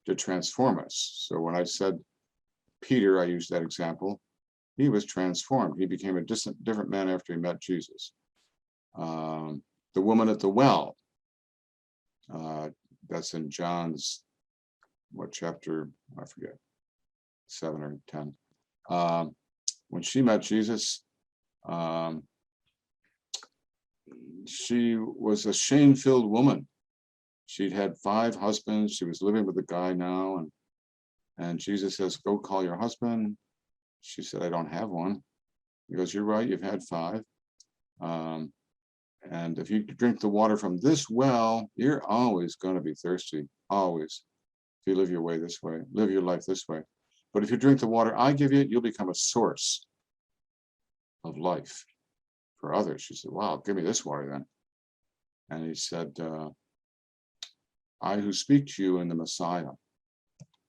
to transform us. So when I said Peter, I used that example. He was transformed. He became a different man after he met Jesus. The woman at the well, that's in John's, what chapter? I forget, 7 or 10. When she met Jesus, she was a shame-filled woman. She'd had 5 husbands. She was living with a guy now, and Jesus says, "Go call your husband." She said, "I don't have one." He goes, "You're right. You've had 5. And if you drink the water from this well, you're always going to be thirsty. Always. If you live your way this way, live your life this way. But if you drink the water I give you, you'll become a source of life for others." She said, "Wow, give me this water then." And he said, "I who speak to you in the Messiah."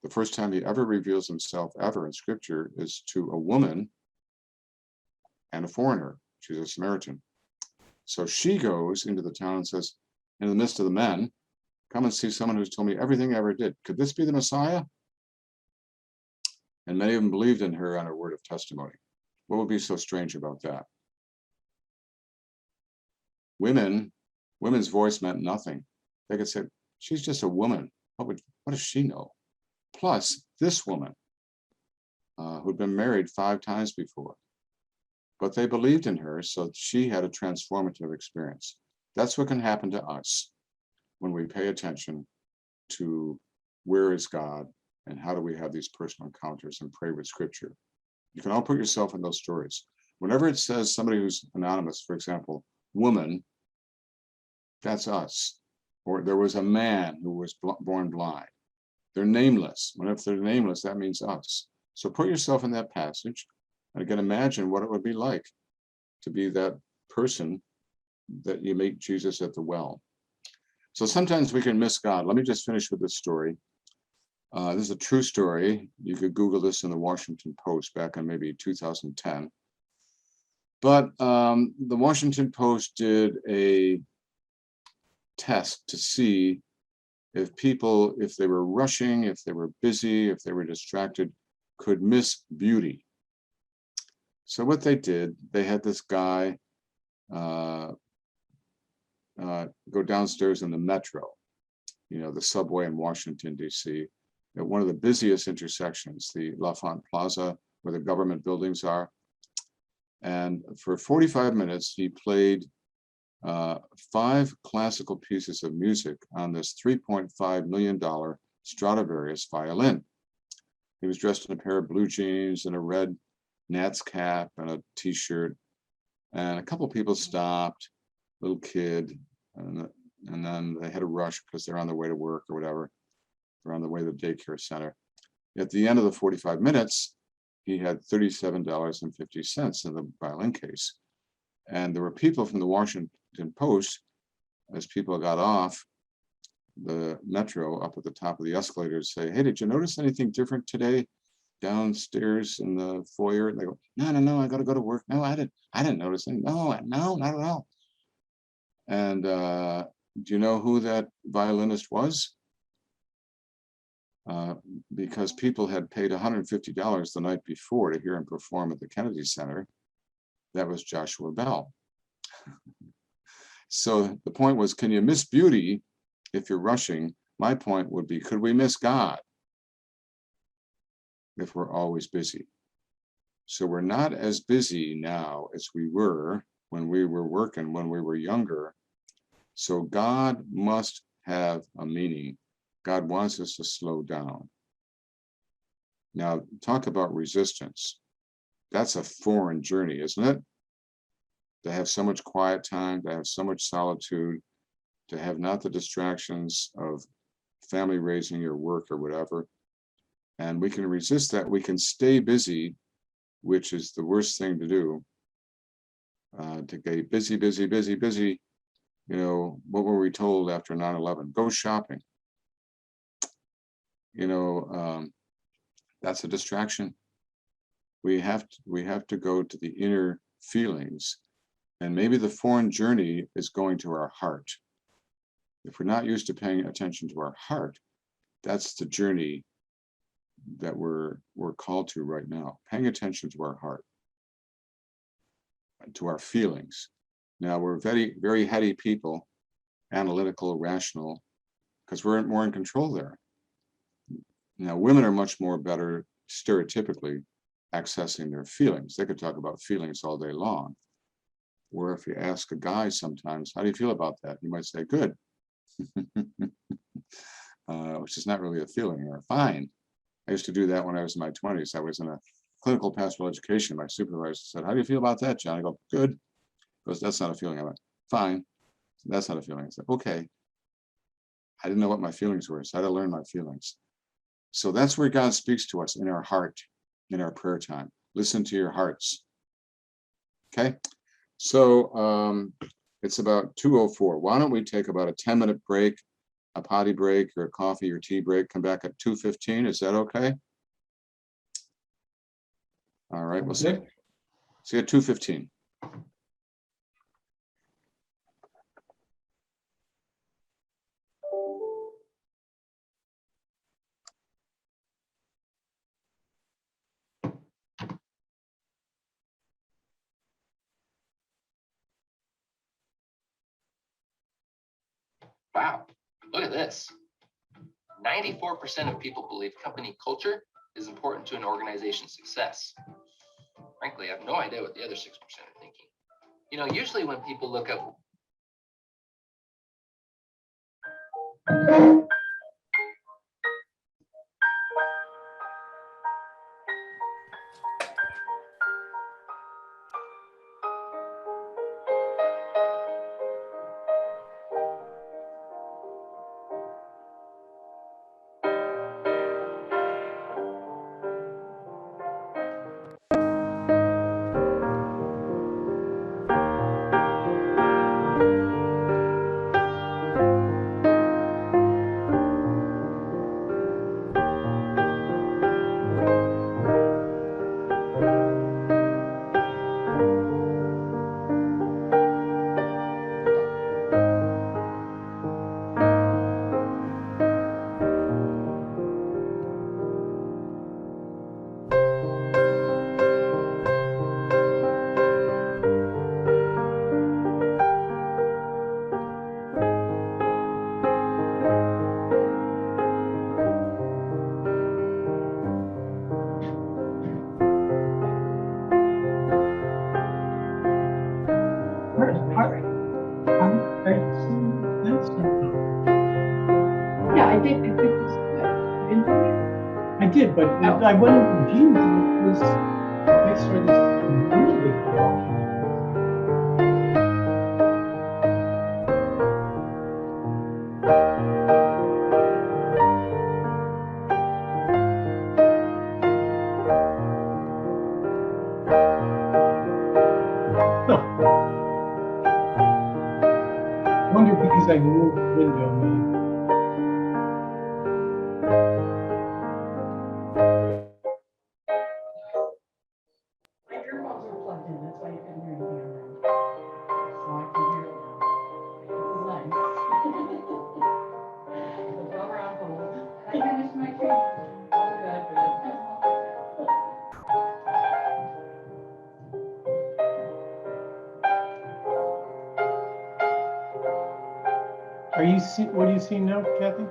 The first time he ever reveals himself ever in scripture is to a woman and a foreigner. She's a Samaritan. So she goes into the town and says, in the midst of the men, "Come and see someone who's told me everything I ever did. Could this be the Messiah?" And many of them believed in her on her word of testimony. What would be so strange about that? Women's voice meant nothing. They could say, "She's just a woman. What does she know?" Plus, this woman who'd been married 5 times before. But they believed in her, so she had a transformative experience. That's what can happen to us when we pay attention to where is God and how do we have these personal encounters and pray with scripture. You can all put yourself in those stories. Whenever it says somebody who's anonymous, for example, woman, that's us. Or there was a man who was born blind. They're nameless. If they're nameless, that means us. So put yourself in that passage. And again, imagine what it would be like to be that person that you meet Jesus at the well. So sometimes we can miss God. Let me just finish with this story. This is a true story. You could Google this in the Washington Post back in maybe 2010. But the Washington Post did a test to see if people, if they were rushing, if they were busy, if they were distracted, could miss beauty. So what they did, they had this guy go downstairs in the metro, the subway in Washington, D.C., at one of the busiest intersections, the LaFont Plaza, where the government buildings are. And for 45 minutes, he played 5 classical pieces of music on this $3.5 million Stradivarius violin. He was dressed in a pair of blue jeans and a red Nats cap and a t-shirt. And a couple people stopped, little kid, and then they had a rush because they're on their way to work or whatever. They're on the way to the daycare center. At the end of the 45 minutes, he had $37.50 in the violin case. And there were people from the Washington Post, as people got off the metro up at the top of the escalators, say, "Hey, did you notice anything different today downstairs in the foyer?" And they go, No, I got to go to work. No, I didn't notice anything. No, not at all. And do you know who that violinist was? Because people had paid $150 the night before to hear him perform at the Kennedy Center. That was Joshua Bell. So the point was, can you miss beauty if you're rushing? My point would be, could we miss God if we're always busy? So we're not as busy now as we were when we were working, when we were younger. So God must have a meaning. God wants us to slow down. Now, talk about resistance. That's a foreign journey, isn't it? To have so much quiet time, to have so much solitude, to have not the distractions of family raising or work or whatever. And we can resist that. We can stay busy, which is the worst thing to do. To get busy. What were we told after 9/11? Go shopping. That's a distraction. We have to go to the inner feelings. And maybe the foreign journey is going to our heart. If we're not used to paying attention to our heart, that's the journey that we're called to right now. Paying attention to our heart, to our feelings. Now, we're very, very heady people, analytical, rational, because we're more in control there. Now, women are much more better, stereotypically, accessing their feelings. They could talk about feelings all day long. Or if you ask a guy sometimes, how do you feel about that? He might say, good, which is not really a feeling, or fine. I used to do that when I was in my 20s. I was in a clinical pastoral education. My supervisor said, how do you feel about that, John? I go, good. He goes, that's not a feeling. I went, fine. That's not a feeling. I said, okay. I didn't know what my feelings were, so I had to learn my feelings. So that's where God speaks to us, in our heart, in our prayer time. Listen to your hearts. Okay. So it's about 2:04. Why don't we take about a 10-minute break, a potty break or a coffee or tea break, come back at 2:15. Is that okay? All right, we'll see you at 2:15. Wow, look at this. 94% of people believe company culture is important to an organization's success. Frankly, I have no idea what the other 6% are thinking. You know, usually when people look up Yeah, I did. I think it's good. You didn't do it? I did, but I went into jeans and it was, I saw this really big bulge. I wonder because I moved the window, maybe. My earphones were plugged in, that's why you couldn't hear anything on that. So I can hear it now. This is nice. So while we're on hold, I finished my training. Oh, good, good. What are you seeing now, Kathy?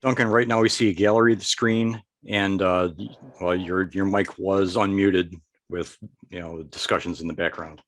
Duncan, right now we see a gallery of the screen, and well, your mic was unmuted with discussions in the background.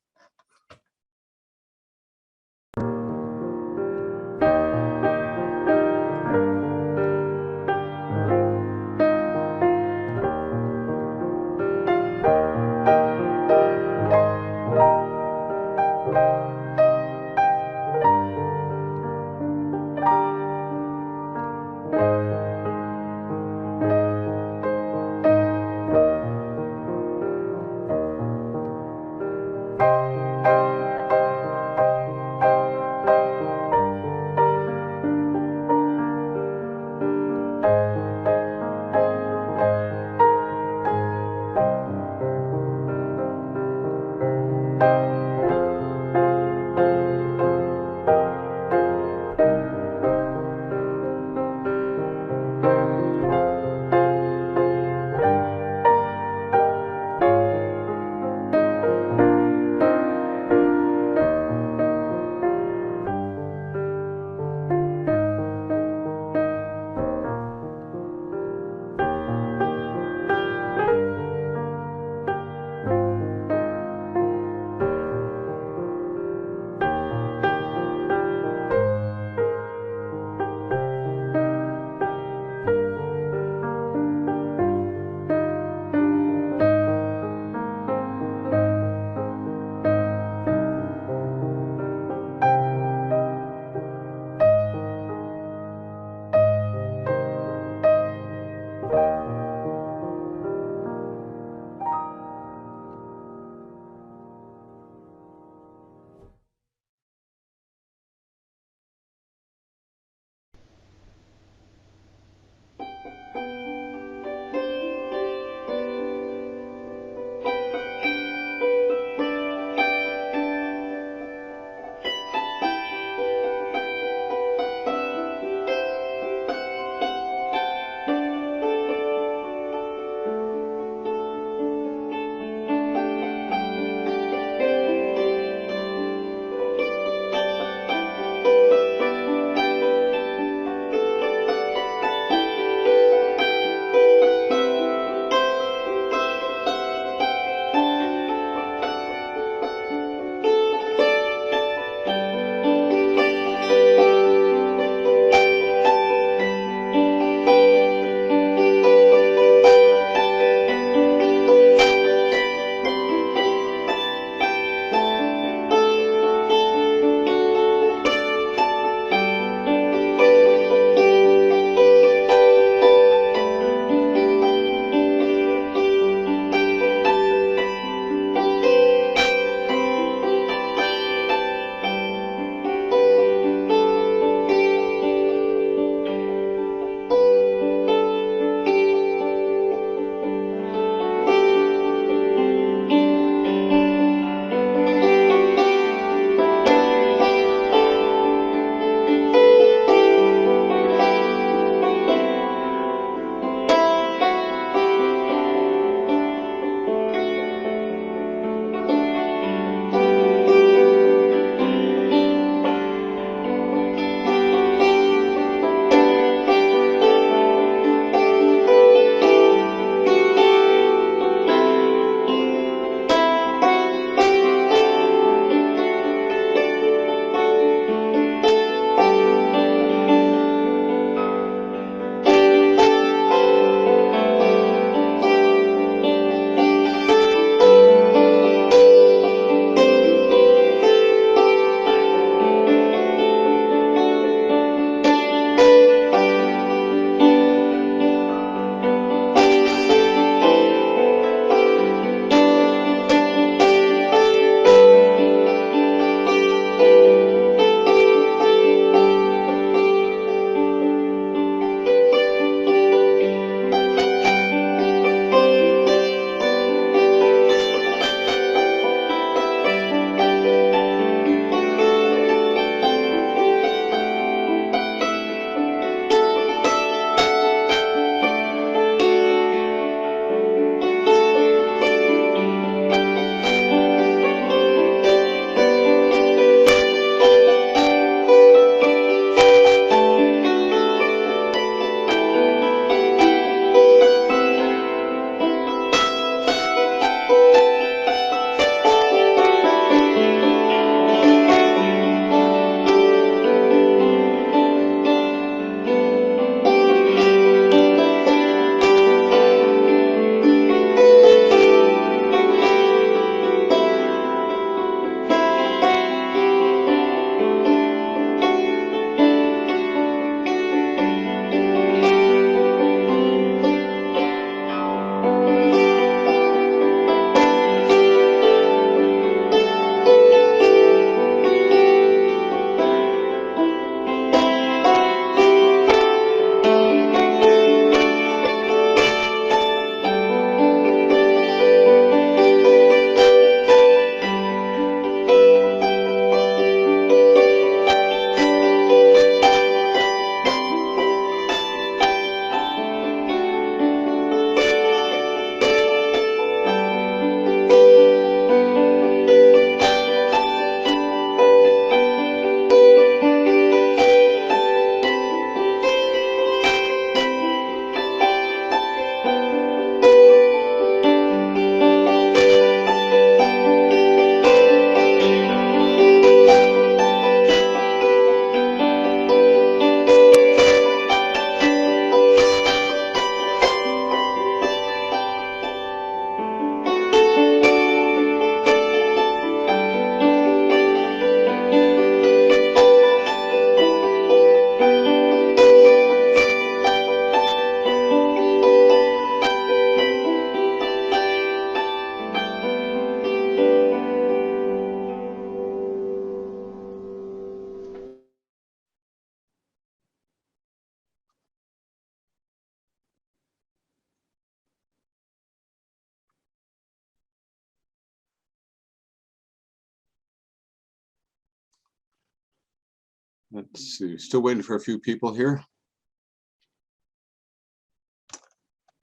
Let's see, still waiting for a few people here.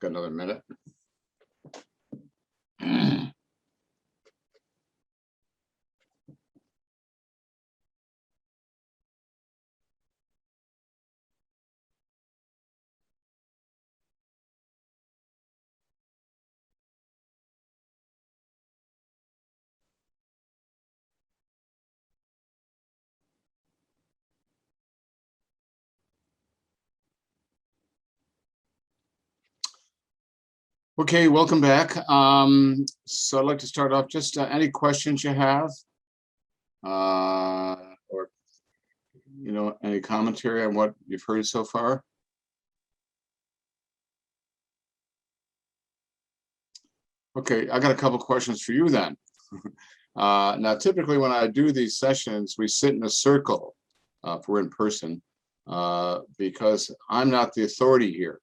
Got another minute. Okay, welcome back. So I'd like to start off, just any questions you have, or any commentary on what you've heard so far. Okay, I got a couple questions for you then. Now, typically when I do these sessions, we sit in a circle if we're in person, because I'm not the authority here.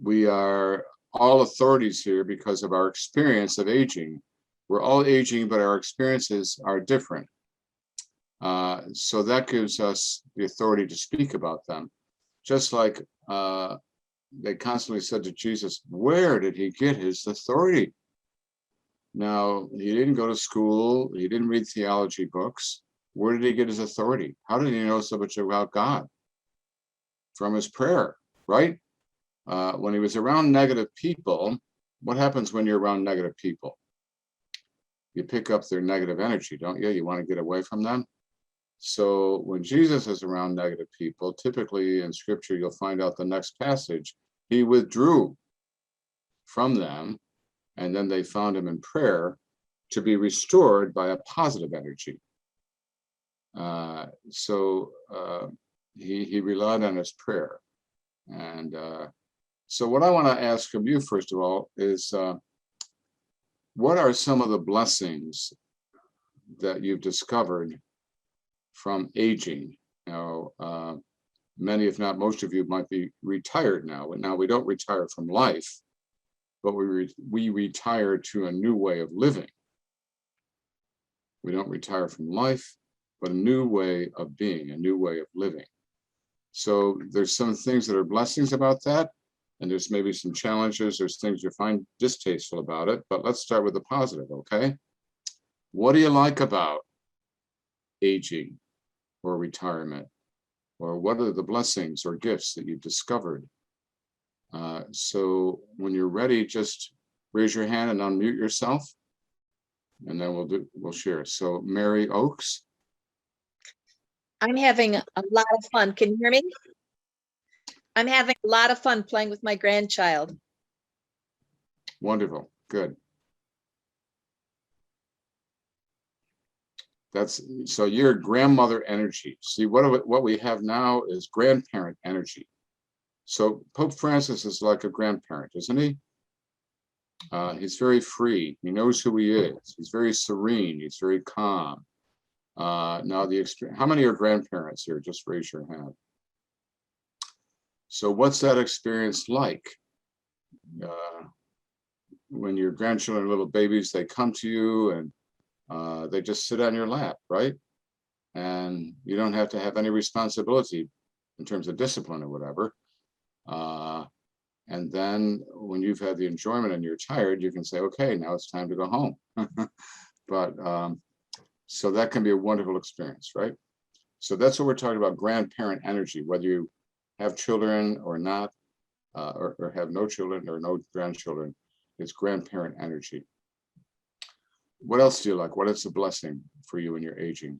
We are all authorities here because of our experience of aging. We're all aging, but our experiences are different. So that gives us the authority to speak about them. Just like they constantly said to Jesus, where did he get his authority? Now, he didn't go to school. He didn't read theology books. Where did he get his authority? How did he know so much about God? From his prayer, right? When he was around negative people, what happens when you're around negative people? You pick up their negative energy, don't you? You want to get away from them. So when Jesus is around negative people, typically in scripture, you'll find out the next passage, he withdrew from them, and then they found him in prayer to be restored by a positive energy. So he relied on his prayer. And so what I want to ask of you, first of all, is what are some of the blessings that you've discovered from aging? Now, many, if not most of you, might be retired now. Now, we don't retire from life, but we retire to a new way of living. We don't retire from life, but a new way of being, a new way of living. So there's some things that are blessings about that, and there's maybe some challenges. There's things you find distasteful about it, but let's start with the positive, okay? What do you like about aging or retirement? Or what are the blessings or gifts that you've discovered? So when you're ready, just raise your hand and unmute yourself, and then we'll share. So Mary Oakes. I'm having a lot of fun. Can you hear me? I'm having a lot of fun playing with my grandchild. Wonderful, good. That's so your grandmother energy. See, what we have now is grandparent energy. So Pope Francis is like a grandparent, isn't he? He's very free. He knows who he is. He's very serene. He's very calm. Now how many are grandparents here? Just raise your hand. So what's that experience like? When your grandchildren are little babies, they come to you and they just sit on your lap, right? And you don't have to have any responsibility in terms of discipline or whatever. And then when you've had the enjoyment and you're tired, you can say, okay, now it's time to go home. But so that can be a wonderful experience, right? So that's what we're talking about, grandparent energy, whether you have children or not, or have no children or no grandchildren, it's grandparent energy. What else do you like? What is a blessing for you in your aging?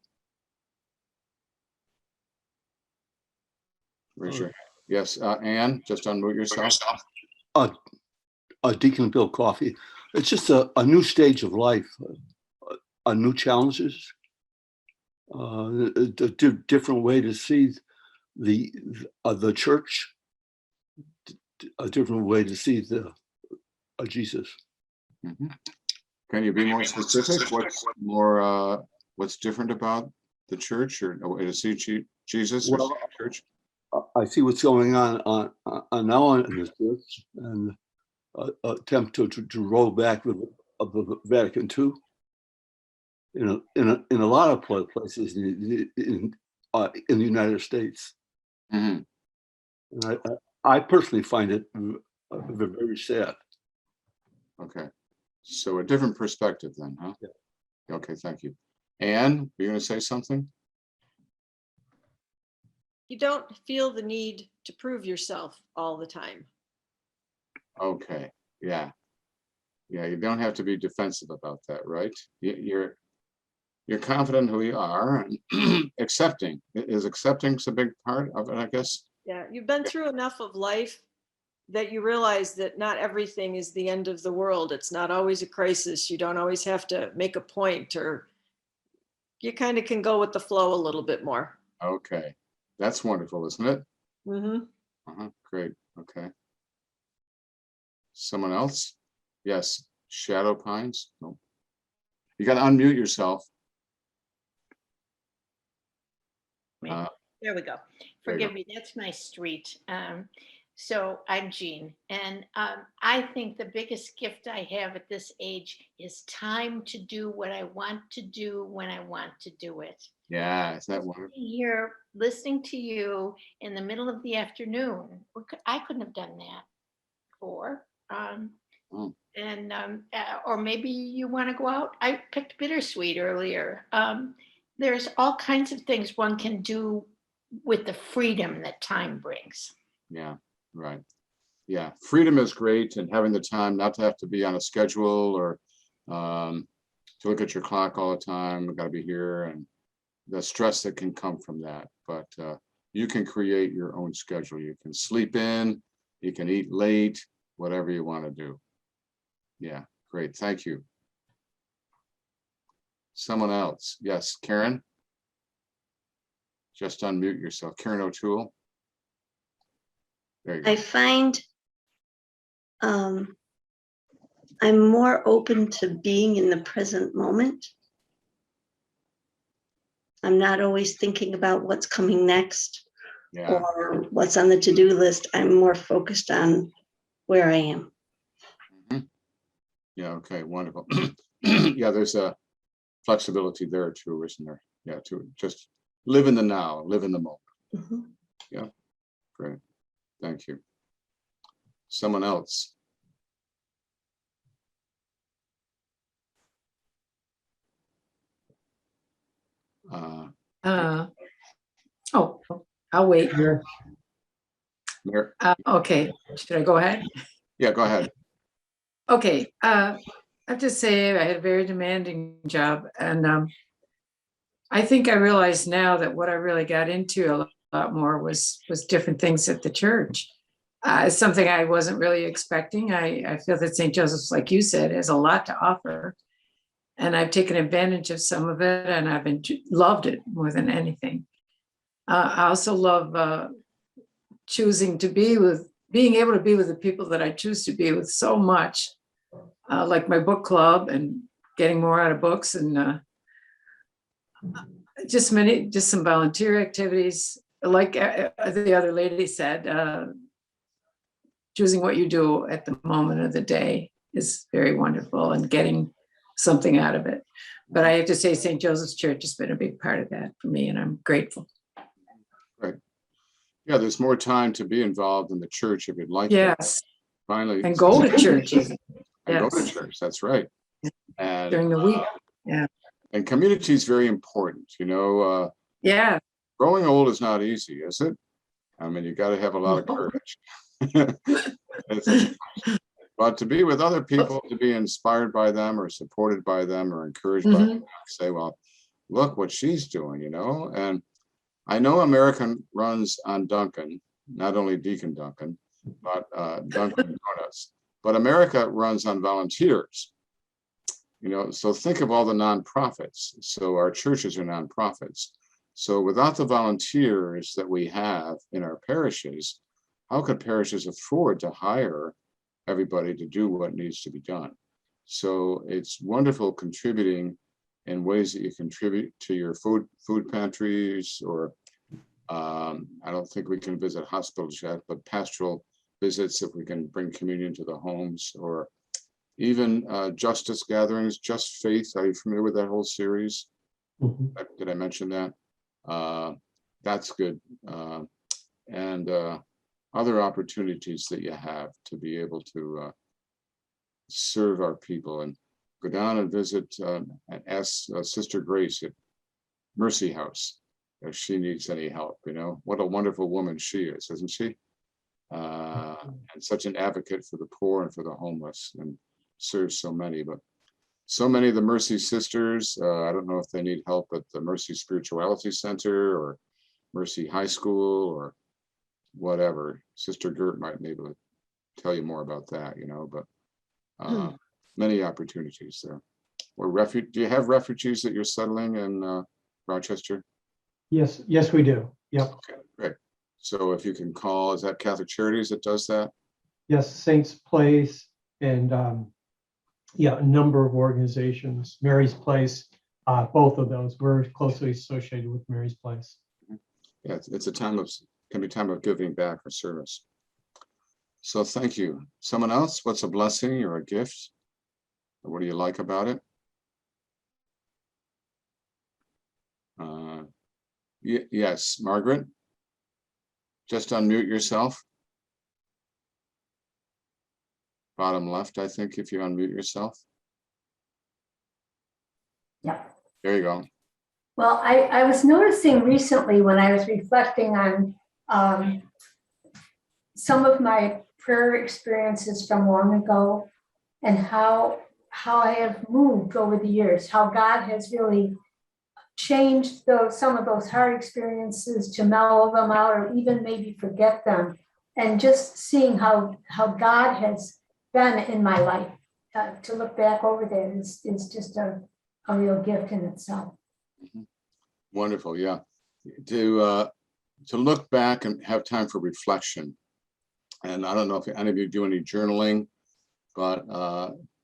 Raise your hand. Yes, Anne, just unmute yourself. Deacon Bill Coffey. It's just a new stage of life, a new challenges, a different way to see the church, a different way to see the Jesus. Mm-hmm. Can you be more specific? What's different about the church, or a way to see Jesus or church? I see what's going on now in the church, and attempt to roll back of the Vatican II. In a lot of places, in the United States. Mhm. And I personally find it very sad. Okay. So a different perspective then, huh? Yeah. Okay, thank you. Anne, you're going to say something? You don't feel the need to prove yourself all the time. Okay. Yeah. Yeah, you don't have to be defensive about that, right? You're confident who you are and accepting. Is accepting a big part of it, I guess? Yeah, you've been through enough of life that you realize that not everything is the end of the world. It's not always a crisis. You don't always have to make a point, or you kind of can go with the flow a little bit more. Okay. That's wonderful, isn't it? Mm-hmm. Great. Okay. Someone else? Yes. Shadow Pines? No. You got to unmute yourself. There we go. There you Forgive me, that's my street. So I'm Jean, and I think the biggest gift I have at this age is time to do what I want to do when I want to do it. Yeah, is that wonderful? Sitting here listening to you in the middle of the afternoon, I couldn't have done that before. Oh. And or maybe you want to go out. I picked bittersweet earlier. There's all kinds of things one can do with the freedom that time brings. Yeah, right. Yeah, freedom is great, and having the time not to have to be on a schedule or to look at your clock all the time. We've got to be here, and the stress that can come from that. But you can create your own schedule. You can sleep in, you can eat late, whatever you want to do. Yeah, great. Thank you. Someone else. Yes, Karen. Just unmute yourself. Karen O'Toole. There you go. I find I'm more open to being in the present moment. I'm not always thinking about what's coming next Yeah. or what's on the to-do list. I'm more focused on where I am. Mhm. Yeah, okay, wonderful. Yeah, there's a flexibility there too, isn't there? Yeah, to just live in the now, live in the moment. Mhm. Yeah, great. Thank you. Someone else. Oh, I'll wait. Mayor. Okay, should I go ahead? Yeah, go ahead. Okay, I have to say I had a very demanding job, and I think I realize now that what I really got into a lot more was different things at the church. It's something I wasn't really expecting. I feel that St. Joseph's, like you said, has a lot to offer, and I've taken advantage of some of it, and I've loved it more than anything. I also love choosing to being able to be with the people that I choose to be with so much, like my book club and getting more out of books, and just some volunteer activities. Like the other lady said, choosing what you do at the moment of the day is very wonderful, and getting something out of it. But I have to say St. Joseph's Church has been a big part of that for me, and I'm grateful. Right. Yeah, there's more time to be involved in the church if you'd like. Yes. Finally. And go to church. And go to Yes. church, that's right. And During the week. Yeah. And community is very important, you know. Yeah. Growing old is not easy, is it? I mean, you got to have a lot of courage. But to be with other people, to be inspired by them or supported by them or encouraged by them, say, well, look what she's doing, you know. And I know American runs on Duncan, not only Deacon Duncan, but Duncan Donuts. But America runs on volunteers. You know, so think of all the nonprofits. So our churches are nonprofits. So without the volunteers that we have in our parishes, how could parishes afford to hire everybody to do what needs to be done? So it's wonderful contributing in ways that you contribute to your food pantries, or I don't think we can visit hospitals yet, but pastoral visits, if we can bring communion to the homes, or even justice gatherings, Just Faith. Are you familiar with that whole series? Mhm. Did I mention that? that's good. And other opportunities that you have to be able to serve our people, and go down and visit and ask Sister Grace at Mercy House if she needs any help. You know, what a wonderful woman she is, isn't she? And such an advocate for the poor and for the homeless, and serves so many. But so many of the Mercy Sisters, I don't know if they need help at the Mercy Spirituality Center or Mercy High School or whatever. Sister Gert might be able to tell you more about that, you know, but many opportunities there. Or do you have refugees that you're settling in Rochester? Yes, yes, we do. Yep. Okay, great. So if you can call, is that Catholic Charities that does that? Yes, Saints Place, and yeah, a number of organizations. Mary's Place, both of those. We're closely associated with Mary's Place. Yeah, it's a time of, can be time of giving back or service. So thank you. Someone else? What's a blessing or a gift? Or what do you like about it? Yes, Margaret. Just unmute yourself. Bottom left, I think, if you unmute yourself. Yeah. There you go. Well, I was noticing recently when I was reflecting on some of my prayer experiences from long ago, and how I have moved over the years, how God has really changed some of those hard experiences to mellow them out, or even maybe forget them, and just seeing how God has been in my life. To look back over that is just a real gift in itself. Wonderful, yeah. To look back and have time for reflection. And I don't know if any of you do any journaling, but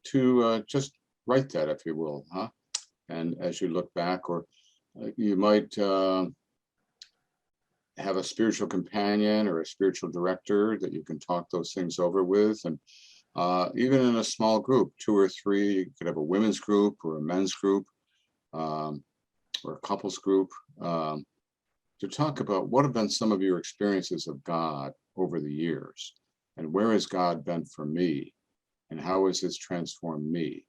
to just write that, if you will, huh? And as you look back, or you might have a spiritual companion or a spiritual director that you can talk those things over with. And even in a small group, 2 or 3, you could have a women's group or a men's group, or a couples group, to talk about what have been some of your experiences of God over the years, and where has God been for me, and how has this transformed me.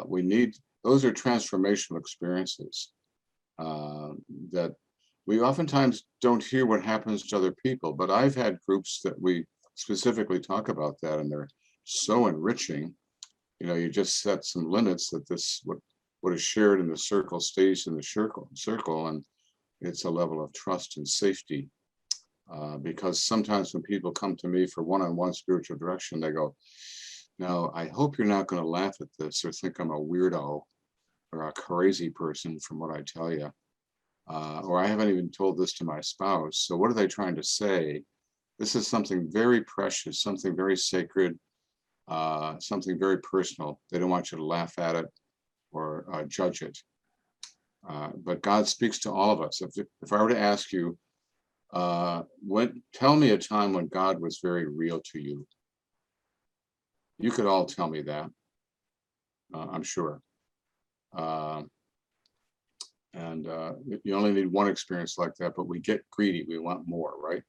We need, those are transformational experiences that we oftentimes don't hear what happens to other people, but I've had groups that we specifically talk about that, and they're so enriching. You know, you just set some limits that this, what is shared in the circle stays in the circle, and it's a level of trust and safety. Because sometimes when people come to me for one-on-one spiritual direction, they go, "Now, I hope you're not going to laugh at this or think I'm a weirdo or a crazy person from what I tell you. Or I haven't even told this to my spouse. So what are they trying to say? This is something very precious, something very sacred, something very personal. They don't want you to laugh at it or judge it. But God speaks to all of us. If I were to ask you, tell me a time when God was very real to you. You could all tell me that, I'm sure. And you only need one experience like that, but we get greedy. We want more, right?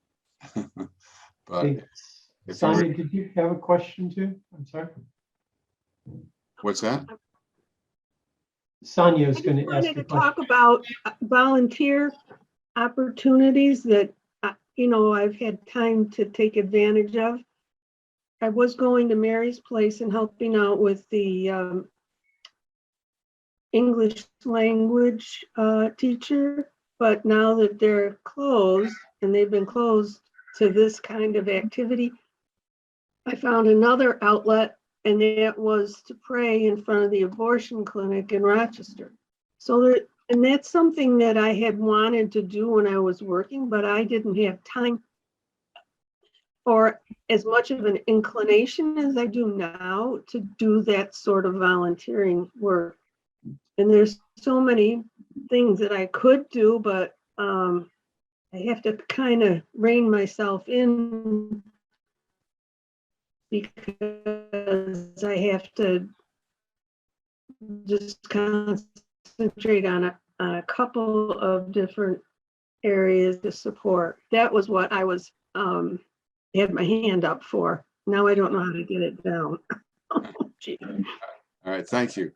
But Hey, if Sonia, did you have a question too? I'm sorry. What's that? Sonia is I going just to ask wanted a to talk question. about volunteer opportunities that, I've had time to take advantage of. I was going to Mary's Place and helping out with the English language teacher, but now that they're closed, and they've been closed to this kind of activity, I found another outlet, and that was to pray in front of the abortion clinic in Rochester. And that's something that I had wanted to do when I was working, but I didn't have time or as much of an inclination as I do now to do that sort of volunteering work. And there's so many things that I could do, but I have to kind of rein myself in because I have to just concentrate on a couple of different areas to support. That was what I was, had my hand up for. Now I don't know how to get it down. Gee. All right, thank you.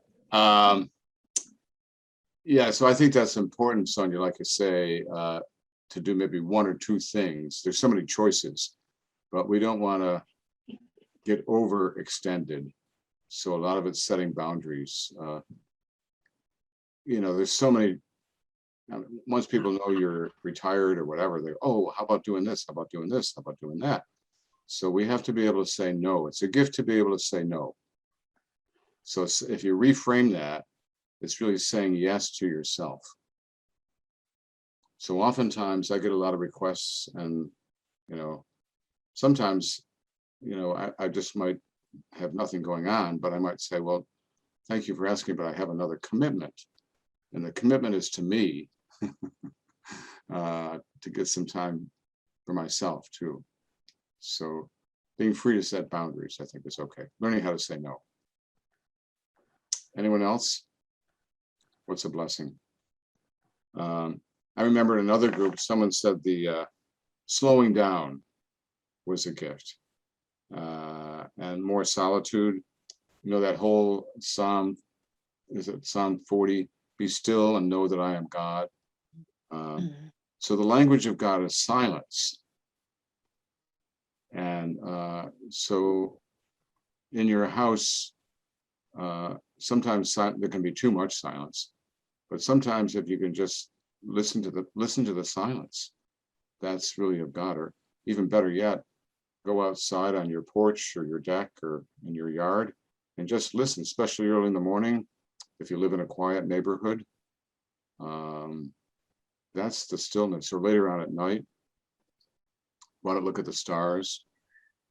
Yeah, so I think that's important, Sonia, like I say, to do maybe one or two things. There's so many choices, but we don't want to get overextended. So a lot of it's setting boundaries. There's so many, once people know you're retired or whatever, they're, oh, how about doing this? How about doing this? How about doing that? So we have to be able to say no. It's a gift to be able to say no. So if you reframe that, it's really saying yes to yourself. So oftentimes I get a lot of requests, and sometimes I just might have nothing going on, but I might say, well, thank you for asking, but I have another commitment, and the commitment is to me, to get some time for myself too. So being free to set boundaries, I think, is okay. Learning how to say no. Anyone else? What's a blessing? I remember in another group, someone said the slowing down was a gift, and more solitude. That whole Psalm, is it Psalm 40? Be still and know that I am God. So the language of God is silence. And so in your house, sometimes there can be too much silence, but sometimes if you can just listen to the silence, that's really of God. Or even better yet, go outside on your porch or your deck or in your yard and just listen, especially early in the morning if you live in a quiet neighborhood. That's the stillness. Or later on at night, want to look at the stars.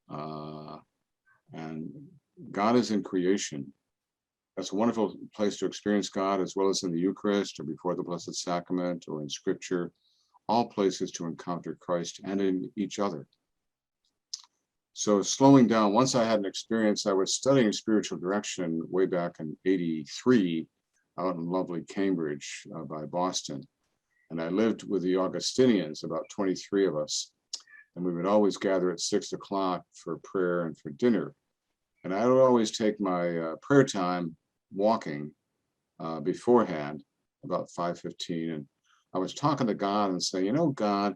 And God is in creation. That's a wonderful place to experience God, as well as in the Eucharist or before the Blessed Sacrament or in Scripture, all places to encounter Christ and in each other. So slowing down, once I had an experience, I was studying spiritual direction way back in '83 out in lovely Cambridge by Boston. And I lived with the Augustinians, about 23 of us. And we would always gather at 6 o'clock for prayer and for dinner. And I would always take my prayer time walking beforehand, about 5:15. And I was talking to God and saying, God,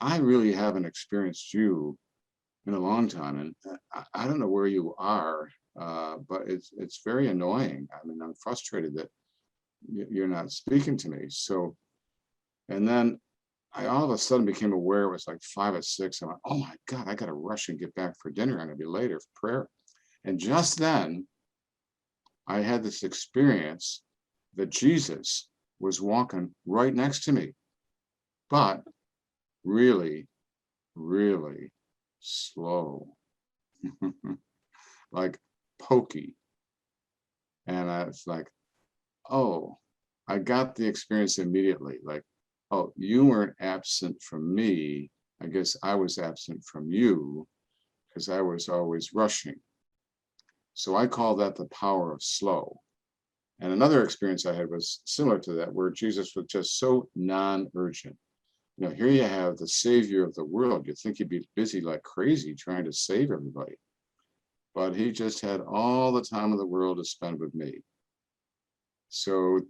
I really haven't experienced you in a long time. And I don't know where you are, but it's very annoying. I mean, I'm frustrated that you're not speaking to me. So, and then I all of a sudden became aware it was like 5 or 6. I went, oh my God, I got to rush and get back for dinner. I'm going to be later for prayer. And just then I had this experience that Jesus was walking right next to me, but really, really slow, like pokey. And I was like, oh, I got the experience immediately. Like, oh, you weren't absent from me. I guess I was absent from you because I was always rushing. So I call that the power of slow. And another experience I had was similar to that, where Jesus was just so non-urgent. Here you have the Savior of the world. You'd think he'd be busy like crazy trying to save everybody. But he just had all the time in the world to spend with me. So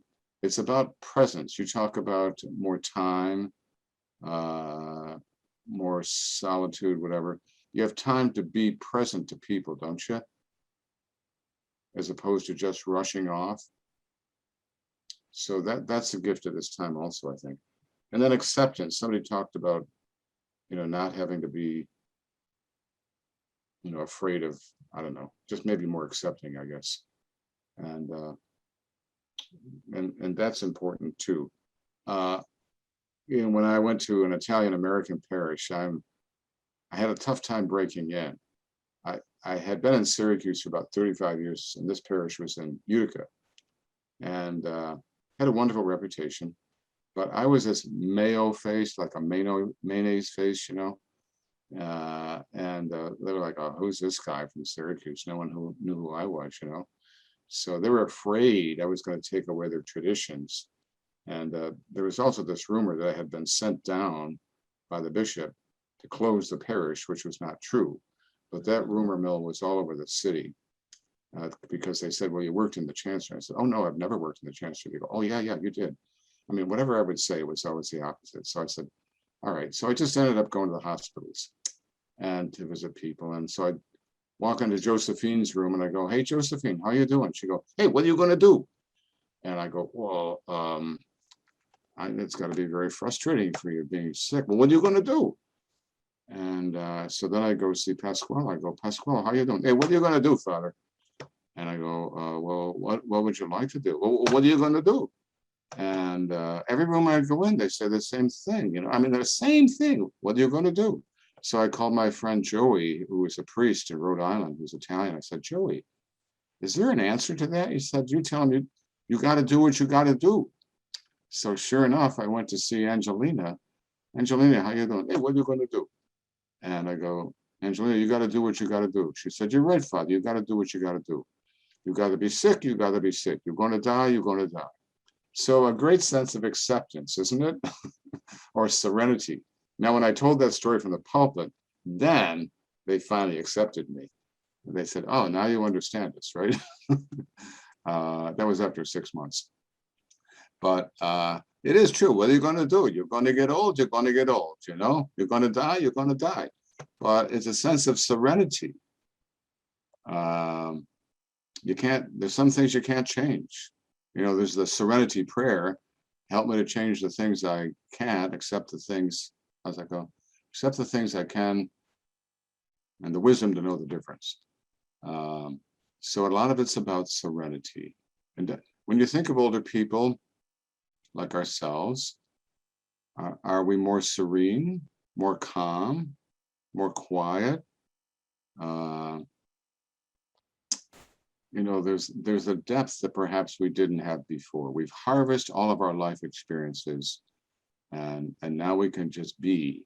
it's about presence. You talk about more time, more solitude, whatever. You have time to be present to people, don't you? As opposed to just rushing off. So that's a gift of this time also, I think. And then acceptance. Somebody talked about, not having to be, afraid of, I don't know, just maybe more accepting, I guess. And that's important too. When I went to an Italian American parish, I had a tough time breaking in. I had been in Syracuse for about 35 years, and this parish was in Utica, and had a wonderful reputation. But I was this mayo-faced, like a mayonnaise face, and they were like, "Oh, who's this guy from Syracuse?" No one who knew who I was, So they were afraid I was going to take away their traditions. And there was also this rumor that I had been sent down by the bishop to close the parish, which was not true. But that rumor mill was all over the city because they said, well, you worked in the chancery. I said, oh, no, I've never worked in the chancery. They go, oh, yeah, you did. I mean, whatever I would say was always the opposite. So I said, all right. So I just ended up going to the hospitals and to visit people. And so I walk into Josephine's room and I go, hey, Josephine, how you doing? She go, hey, what are you going to do? And I go, well, it's got to be very frustrating for you being sick. Well, what are you going to do? And so then I go see Pasquale. I go, Pasquale, how you doing? Hey, what are you going to do, Father? And I go, well, what would you like to do? Well, what are you going to do? And every room I go in, they say the same thing. You know, I mean, the same thing. What are you going to do? So I called my friend Joey, who was a priest in Rhode Island, who's Italian. I said, Joey, is there an answer to that? He said, you tell me, you got to do what you got to do. So sure enough, I went to see Angelina. Angelina, how you doing? Hey, what are you going to do? And I go, Angelina, you got to do what you got to do. She said, you're right, Father. You got to do what you got to do. You got to be sick. You got to be sick. You're going to die. You're going to die. So a great sense of acceptance, isn't it? Or serenity. Now, when I told that story from the pulpit, then they finally accepted me. They said, oh, now you understand us, right? That was after 6 months. But it is true. What are you going to do? You're going to get old. You're going to get old. You know, you're going to die. You're going to die. But it's a sense of serenity. You can't. There's some things you can't change. You know, there's the serenity prayer. Help me to change the things I can't, accept the things as I go, accept the things I can, and the wisdom to know the difference. So a lot of it's about serenity. And when you think of older people like ourselves, are we more serene, more calm, more quiet? You know, there's a depth that perhaps we didn't have before. We've harvested all of our life experiences, and now we can just be.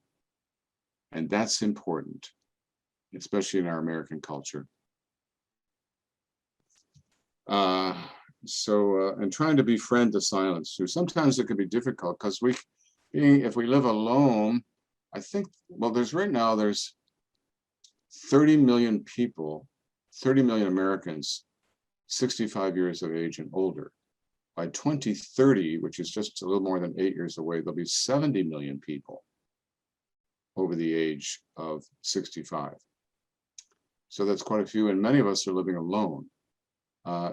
And that's important, especially in our American culture. And trying to befriend the silence too. Sometimes it can be difficult because if we live alone, I think, well, right now there's 30 million people, 30 million Americans, 65 years of age and older. By 2030, which is just a little more than 8 years away, there'll be 70 million people over the age of 65. So that's quite a few, and many of us are living alone.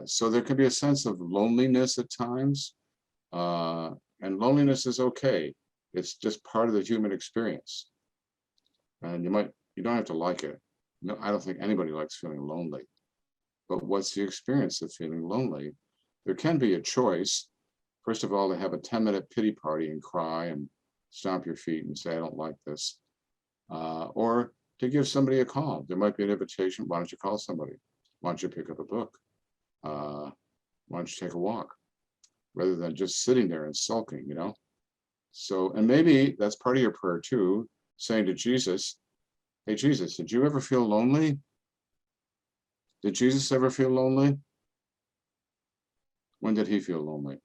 So there can be a sense of loneliness at times, and loneliness is okay. It's just part of the human experience. And you don't have to like it. No, I don't think anybody likes feeling lonely. But what's the experience of feeling lonely? There can be a choice. First of all, to have a 10-minute pity party and cry and stomp your feet and say, I don't like this. Or to give somebody a call. There might be an invitation. Why don't you call somebody? Why don't you pick up a book? Why don't you take a walk? Rather than just sitting there and sulking, you know? So, and maybe that's part of your prayer too, saying to Jesus, hey, Jesus, did you ever feel lonely? Did Jesus ever feel lonely? When did he feel lonely?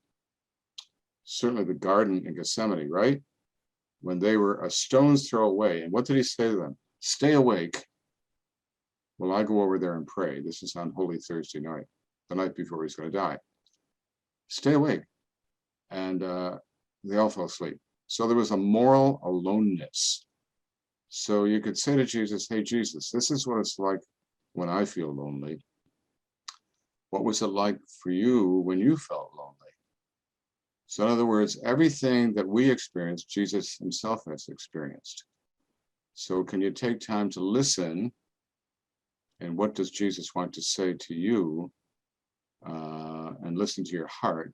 Certainly the garden in Gethsemane, right? When they were a stone's throw away. And what did he say to them? Stay awake while I go over there and pray. This is on Holy Thursday night, the night before he's going to die. Stay awake. And they all fell asleep. So there was a moral aloneness. So you could say to Jesus, hey, Jesus, this is what it's like when I feel lonely. What was it like for you when you felt lonely? So in other words, everything that we experience, Jesus himself has experienced. So can you take time to listen? And what does Jesus want to say to you? And listen to your heart.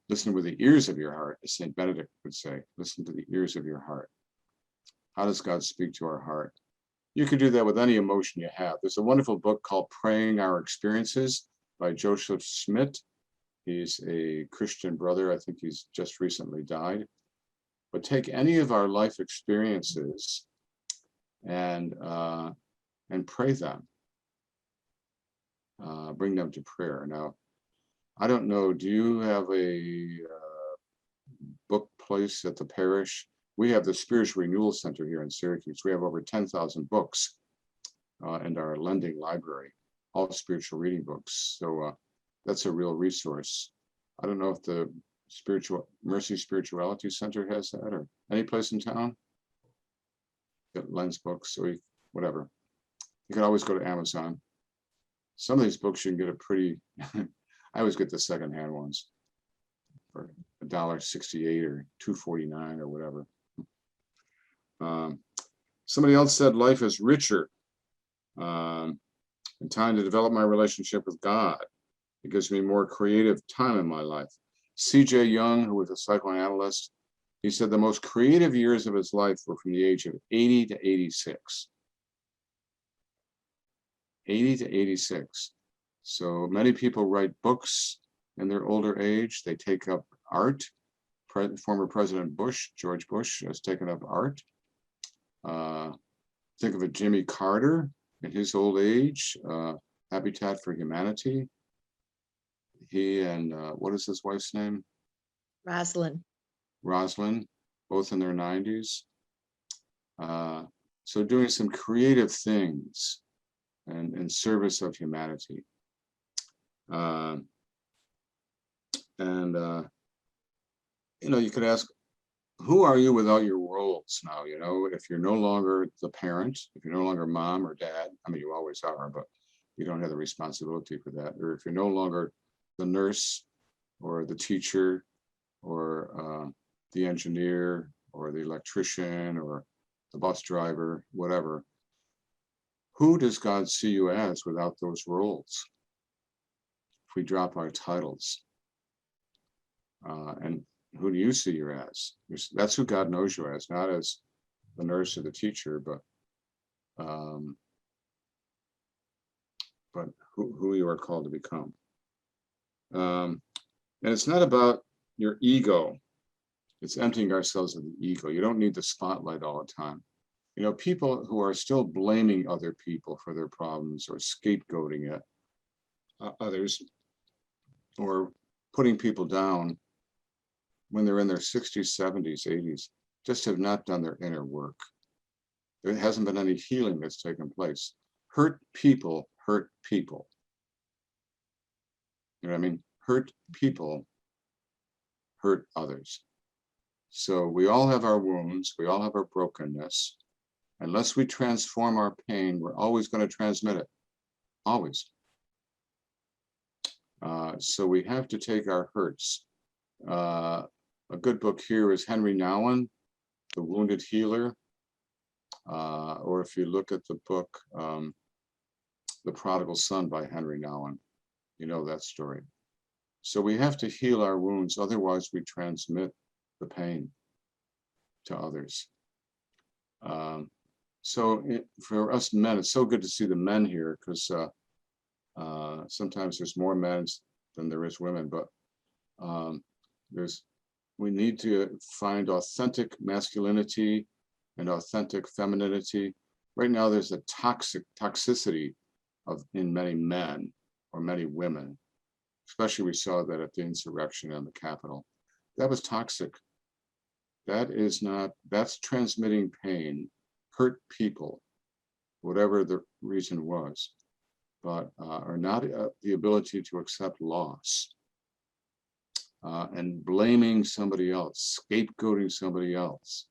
Listen with the ears of your heart, as St. Benedict would say. Listen to the ears of your heart. How does God speak to our heart? You can do that with any emotion you have. There's a wonderful book called Praying Our Experiences by Joseph Smith. He's a Christian brother. I think he's just recently died. But take any of our life experiences and pray them. Bring them to prayer. Now, I don't know, do you have a book place at the parish? We have the Spiritual Renewal Center here in Syracuse. We have over 10,000 books in our lending library, all spiritual reading books. So that's a real resource. I don't know if the Mercy Spirituality Center has that, or any place in town that lends books, or whatever. You can always go to Amazon. Some of these books you can get a pretty, I always get the secondhand ones for $1.68 or $2.49 or whatever. Somebody else said life is richer in time to develop my relationship with God. It gives me more creative time in my life. C.J. Young, who was a psychoanalyst, he said the most creative years of his life were from the age of 80 to 86. 80 to 86. So many people write books in their older age. They take up art. Former President Bush, George Bush, has taken up art. Think of a Jimmy Carter in his old age, Habitat for Humanity. He and what is his wife's name? Rosalind. Rosalind, both in their 90s. So doing some creative things and in service of humanity. You could ask, who are you without your roles now? If you're no longer the parent, if you're no longer mom or dad, I mean, you always are, but you don't have the responsibility for that. Or if you're no longer the nurse or the teacher or the engineer or the electrician or the bus driver, whatever, who does God see you as without those roles? If we drop our titles, and who do you see you as? That's who God knows you as, not as the nurse or the teacher, but who you are called to become. And it's not about your ego. It's emptying ourselves of the ego. You don't need the spotlight all the time. People who are still blaming other people for their problems or scapegoating it, others, or putting people down when they're in their 60s, 70s, 80s, just have not done their inner work. There hasn't been any healing that's taken place. Hurt people hurt people. You know what I mean? Hurt people hurt others. So we all have our wounds, we all have our brokenness. Unless we transform our pain, we're always going to transmit it. Always. So we have to take our hurts. A good book here is Henry Nouwen, The Wounded Healer. Or if you look at the book, The Prodigal Son by Henry Nouwen, you know that story. So we have to heal our wounds, otherwise we transmit the pain to others. For us men, it's so good to see the men here, because sometimes there's more men than there is women, but we need to find authentic masculinity and authentic femininity. Right now, there's a toxicity in many men or many women. Especially we saw that at the insurrection on the Capitol. That was toxic. That's transmitting pain, hurt people, whatever the reason was, but are not the ability to accept loss and blaming somebody else, scapegoating somebody else,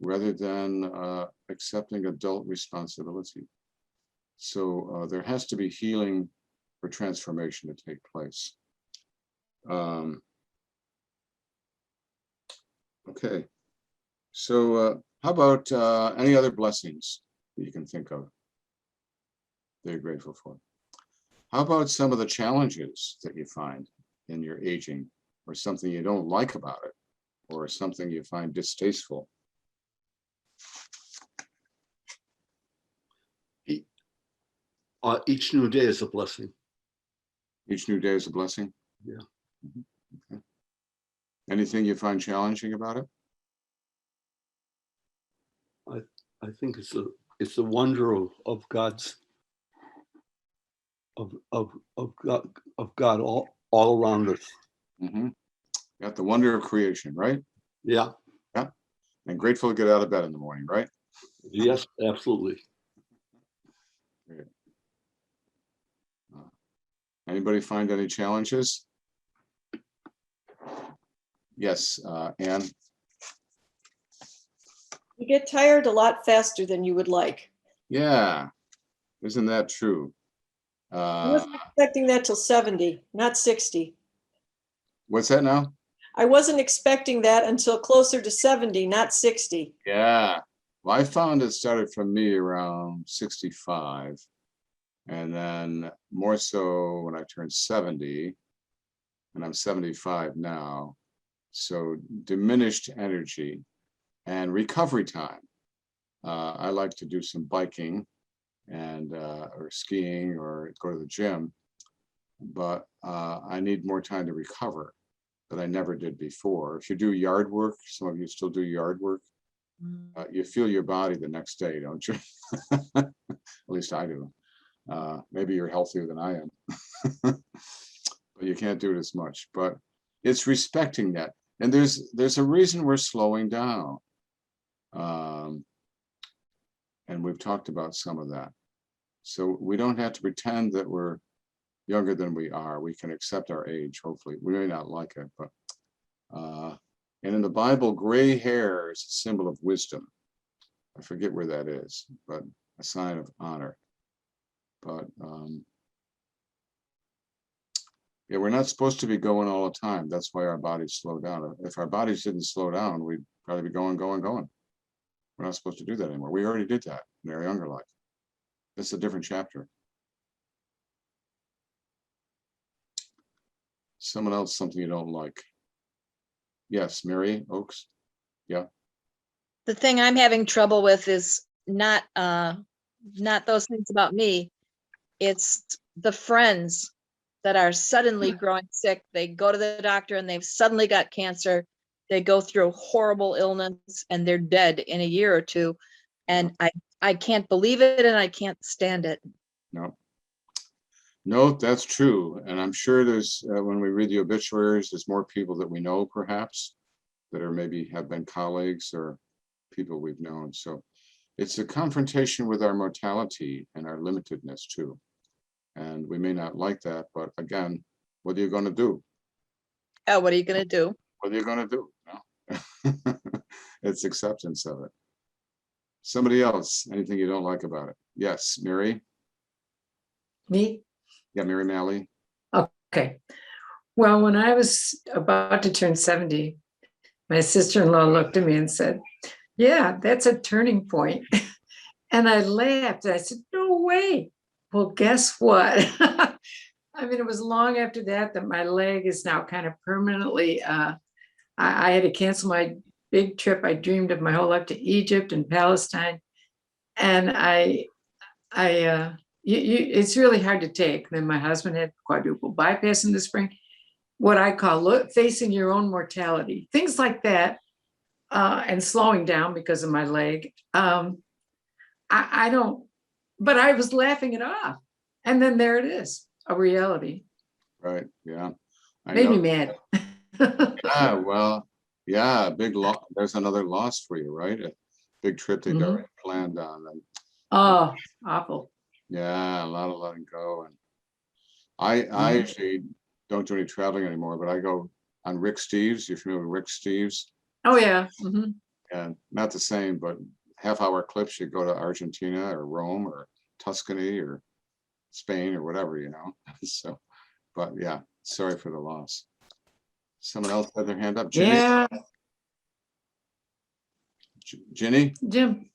rather than accepting adult responsibility. So there has to be healing for transformation to take place. Okay, so how about any other blessings that you can think of that you're grateful for? How about some of the challenges that you find in your aging, or something you don't like about it, or something you find distasteful? Each new day is a blessing. Each new day is a blessing? Yeah. Okay. Anything you find challenging about it? I think it's the wonder of God's of God all around us. Mm-hmm. Got the wonder of creation, right? Yeah. Yeah. And grateful to get out of bed in the morning, right? Yes, absolutely. Anybody find any challenges? Yes, Anne? You get tired a lot faster than you would like. Yeah, isn't that true? I wasn't expecting that till 70, not 60. What's that now? I wasn't expecting that until closer to 70, not 60. Yeah, well, I found it started from me around 65, and then more so when I turned 70, and I'm 75 now. So diminished energy and recovery time. I like to do some biking and or skiing or go to the gym, but I need more time to recover that I never did before. If you do yard work, some of you still do yard work, you feel your body the next day, don't you? At least I do. Maybe you're healthier than I am, but you can't do it as much. But it's respecting that. And there's a reason we're slowing down. And we've talked about some of that. So we don't have to pretend that we're younger than we are. We can accept our age, hopefully. We may not like it, but and in the Bible, gray hair is a symbol of wisdom. I forget where that is, but a sign of honor. But yeah, we're not supposed to be going all the time. That's why our bodies slow down. If our bodies didn't slow down, we'd probably be going. We're not supposed to do that anymore. We already did that in our younger life. It's a different chapter. Someone else, something you don't like. Yes, Mary Oaks. Yeah. The thing I'm having trouble with is not those things about me. It's the friends that are suddenly growing sick. They go to the doctor and they've suddenly got cancer. They go through horrible illness and they're dead in a year or two. And I can't believe it and I can't stand it. No, that's true. And I'm sure there's, when we read the obituaries, there's more people that we know perhaps that are maybe have been colleagues or people we've known. So it's a confrontation with our mortality and our limitedness too. And we may not like that, but again, what are you going to do? Oh, what are you going to do? What are you going to do? No. It's acceptance of it. Somebody else, anything you don't like about it? Yes, Mary? Me? Yeah, Mary Malley. Okay. Well, when I was about to turn 70, my sister-in-law looked at me and said, yeah, that's a turning point. And I laughed. I said, no way. Well, guess what? I mean, it was long after that my leg is now kind of permanently, I had to cancel my big trip I dreamed of my whole life to Egypt and Palestine. And it's really hard to take. Then my husband had quadruple bypass in the spring. What I call facing your own mortality, things like that, and slowing down because of my leg. I don't, but I was laughing it off. And then there it is, a reality. Right, yeah. Made me mad. Yeah, well, yeah, big loss. There's another loss for you, right? A big trip they'd already planned on. And oh, awful. yeah, a lot of letting go. And I actually don't do any traveling anymore, but I go on Rick Steves. You're familiar with Rick Steves? Oh, yeah. And not the same, but half-hour clips. You go to Argentina or Rome or Tuscany or Spain or whatever, you know. So, but yeah, sorry for the loss. Someone else had their hand up. Ginny? Yeah. Ginny? Jim.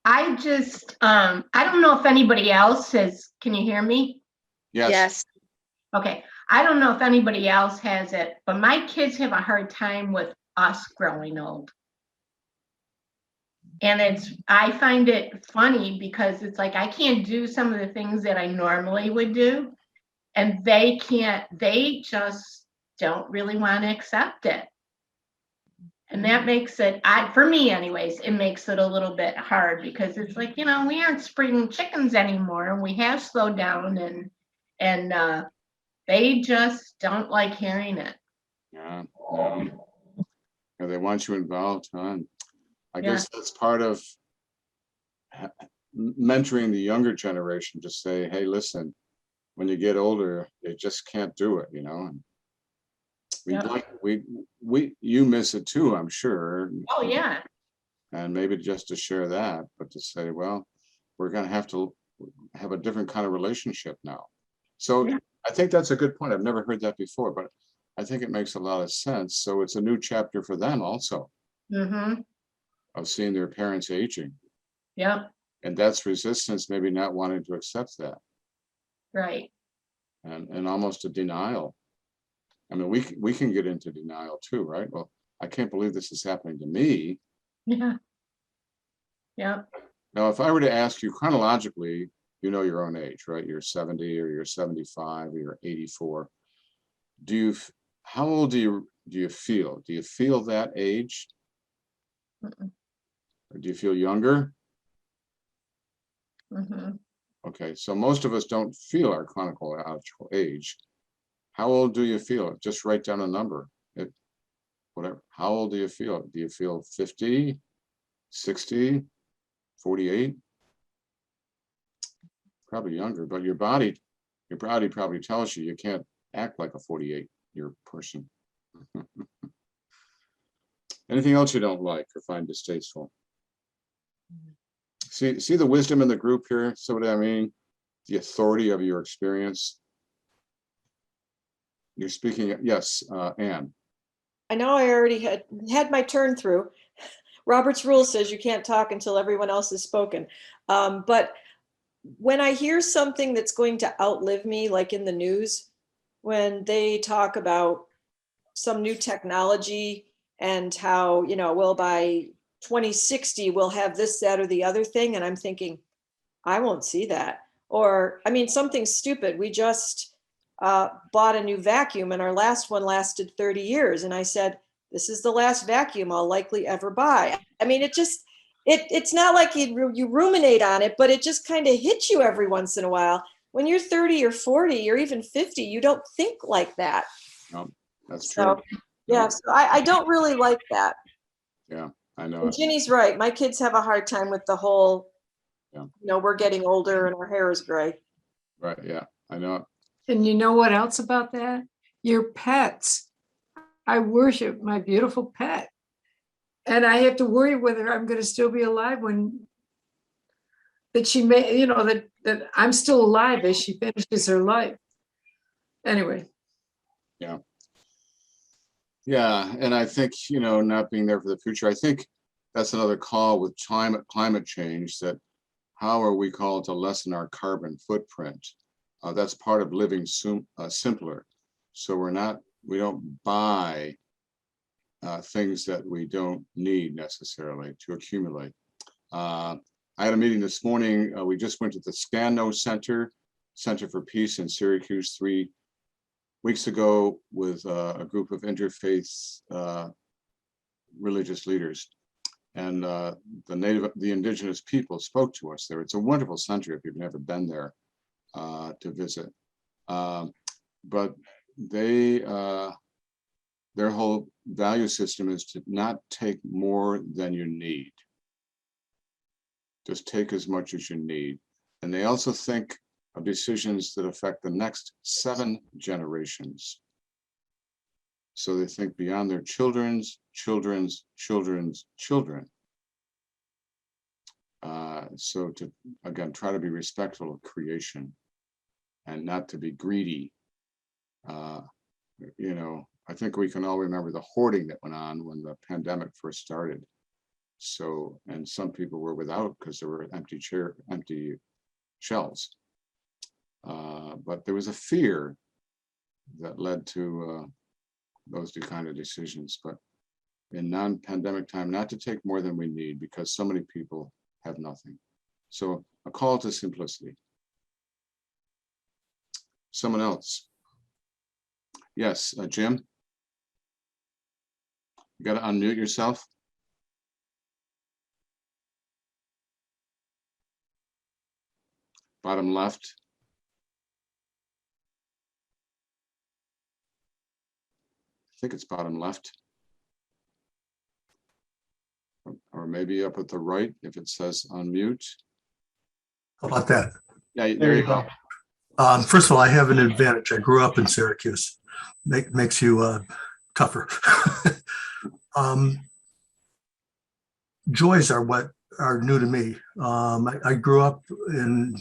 I just, I don't know if anybody else can you hear me? Yes. Okay. I don't know if anybody else has it, but my kids have a hard time with us growing old. And I find it funny because it's like, I can't do some of the things that I normally would do. And they just don't really want to accept it. And that makes it, for me anyways, it makes it a little bit hard because it's like, we aren't spring chickens anymore. We have slowed down and They just don't like hearing it. Yeah, yeah. Yeah, they want you involved, huh? And I Yeah. guess that's part of mentoring the younger generation to say, hey, listen, when you get older, you just can't do it, you know? And we'd Yep. like, you miss it too, I'm sure. Oh, yeah. And maybe just to share that, but to say, well, we're going to have a different kind of relationship now. So Yeah. I think that's a good point. I've never heard that before, but I think it makes a lot of sense. So it's a new chapter for them also Mm-hmm. of seeing their parents aging. Yep. And that's resistance, maybe not wanting to accept that, Right. and almost a denial. I mean, we can get into denial too, right? Well, I can't believe this is happening to me. Yeah. Yep. Now, if I were to ask you chronologically, you know your own age, right? You're 70 or you're 75 or you're 84. How old do you feel? Do you feel that age? Mm-mm. Or do you feel younger? Mm-hmm. Okay, so most of us don't feel our chronological age. How old do you feel? Just write down a number. Whatever. How old do you feel? Do you feel 50, 60, 48? Probably younger, but your body probably tells you you can't act like a 48-year person. Anything else you don't like or find distasteful? See the wisdom in the group here? So what I mean? The authority of your experience. You're speaking, yes, Anne. I know I already had my turn through. Robert's rule says you can't talk until everyone else has spoken. But when I hear something that's going to outlive me, like in the news, when they talk about some new technology and how, well, by 2060, we'll have this, that, or the other thing. And I'm thinking, I won't see that. Or, I mean, something stupid. We just bought a new vacuum and our last one lasted 30 years. And I said, this is the last vacuum I'll likely ever buy. I mean, it's not like you ruminate on it, but it just kind of hits you every once in a while. When you're 30 or 40 or even 50, you don't think like that. No, that's So, true. yeah, No. so I don't really like that. Yeah, I know And it. Ginny's right. My kids have a hard time with the whole, Yeah. we're getting older and our hair is gray. Right, yeah, I know it. And you know what else about that? Your pets. I worship my beautiful pet. And I have to worry whether I'm going to still be alive when that she may, that I'm still alive as she finishes her life. Anyway. Yeah. Yeah, and I think, not being there for the future, I think that's another call with climate change, that how are we called to lessen our carbon footprint? That's part of living simpler. So we don't buy things that we don't need necessarily to accumulate. I had a meeting this morning. We just went to the Scano Center for Peace in Syracuse 3 weeks ago with a group of interfaith religious leaders, and the indigenous people spoke to us there. It's a wonderful center if you've never been there to visit, but their whole value system is to not take more than you need. Just take as much as you need. And they also think of decisions that affect the next 7 generations. So they think beyond their children's children's children's children. So to, again, try to be respectful of creation and not to be greedy. I think we can all remember the hoarding that went on when the pandemic first started. So, and some people were without because there were empty shelves. But there was a fear that led to those two kind of decisions. But in non-pandemic time, not to take more than we need because so many people have nothing. So a call to simplicity. Someone else. Yes, Jim. You got to unmute yourself. Bottom left. think it's bottom left. Or maybe up at the right if it says unmute. How about that? Yeah, there you go. First of all, I have an advantage. I grew up in Syracuse. Makes you tougher. Joys are what are new to me. I grew up in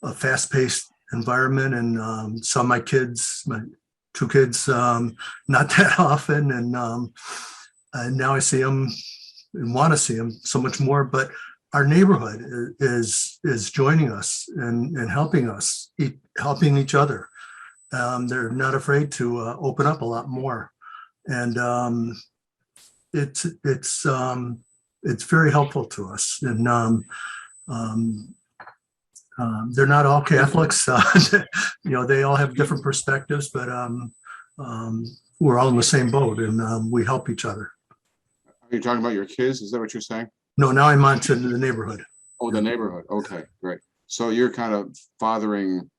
a fast-paced environment, and saw my two kids, not that often, and now I see them and want to see them so much more. But our neighborhood is joining us and helping us, helping each other. They're not afraid to open up a lot more, and it's very helpful to us. And they're not all Catholics. They all have different perspectives, but we're all in the same boat, and we help each other. Are you talking about your kids? Is that what you're saying? No, now I'm on to the neighborhood. Oh, the neighborhood. Okay, great. So you're kind of fathering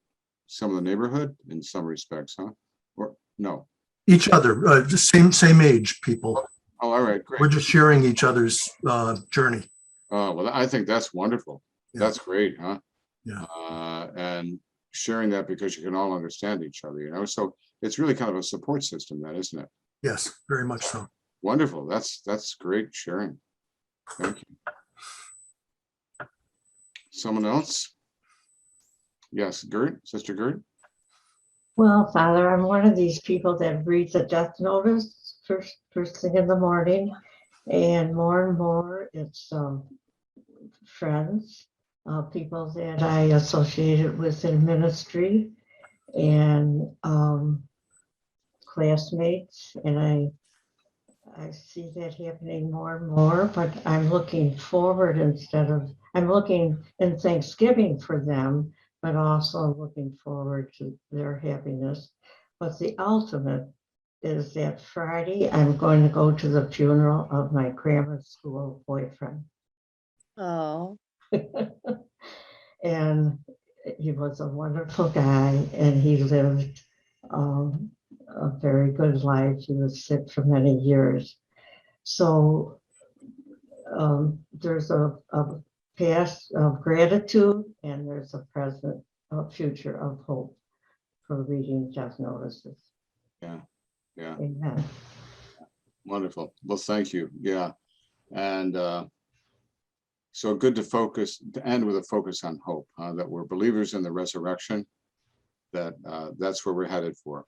some of the neighborhood in some respects, huh? Or no? Each other, just same age people. Oh, all right, great. We're just sharing each other's journey. Oh, well, I think that's wonderful. Yeah. That's great, huh? Yeah. And sharing that because you can all understand each other, so it's really kind of a support system then, isn't it? Yes, very much so. Wonderful. That's great sharing. Thank you. Someone else? Yes, Gert, Sister Gert. Well, Father, I'm one of these people that reads a death notice first thing in the morning, and more it's friends, people that I associated with in ministry, and classmates, and I see that happening more and more, but I'm looking forward I'm looking in Thanksgiving for them, but also looking forward to their happiness. But the ultimate is that Friday, I'm going to go to the funeral of my grammar school boyfriend. Oh, And he was a wonderful guy, and he lived a very good life. He was sick for many years. So there's a past of gratitude, and there's a present, a future of hope for reading death notices. Yeah. Amen. Wonderful. Well, thank you. Yeah. And so good to end with a focus on hope, that we're believers in the resurrection, that's where we're headed for,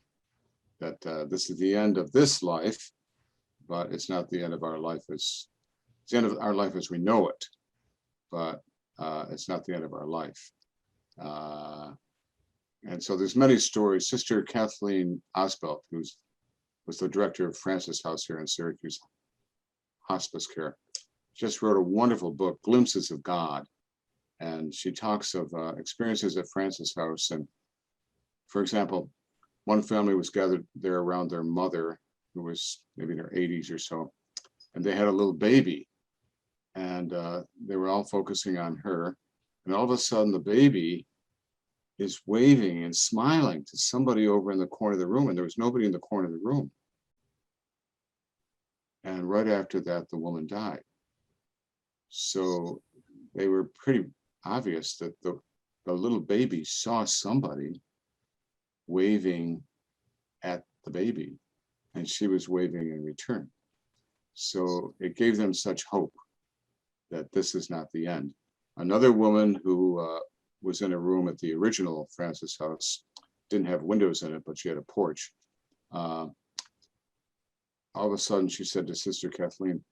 that this is the end of this life, but it's not the end of our life. It's the end of our life as we know it, but it's not the end of our life. And so there's many stories. Sister Kathleen Osbelt, who was the director of Francis House here in Syracuse, hospice care, just wrote a wonderful book, Glimpses of God. And she talks of experiences at Francis House. And for example, one family was gathered there around their mother, who was maybe in her 80s or so, and they had a little baby, and they were all focusing on her. And all of a sudden the baby is waving and smiling to somebody over in the corner of the room, and there was nobody in the corner of the room. And right after that, the woman died. So they were pretty obvious that the little baby saw somebody waving at the baby, and she was waving in return. So it gave them such hope that this is not the end. Another woman who was in a room at the original Francis House, didn't have windows in it, but she had a porch. All of a sudden she said to Sister Kathleen,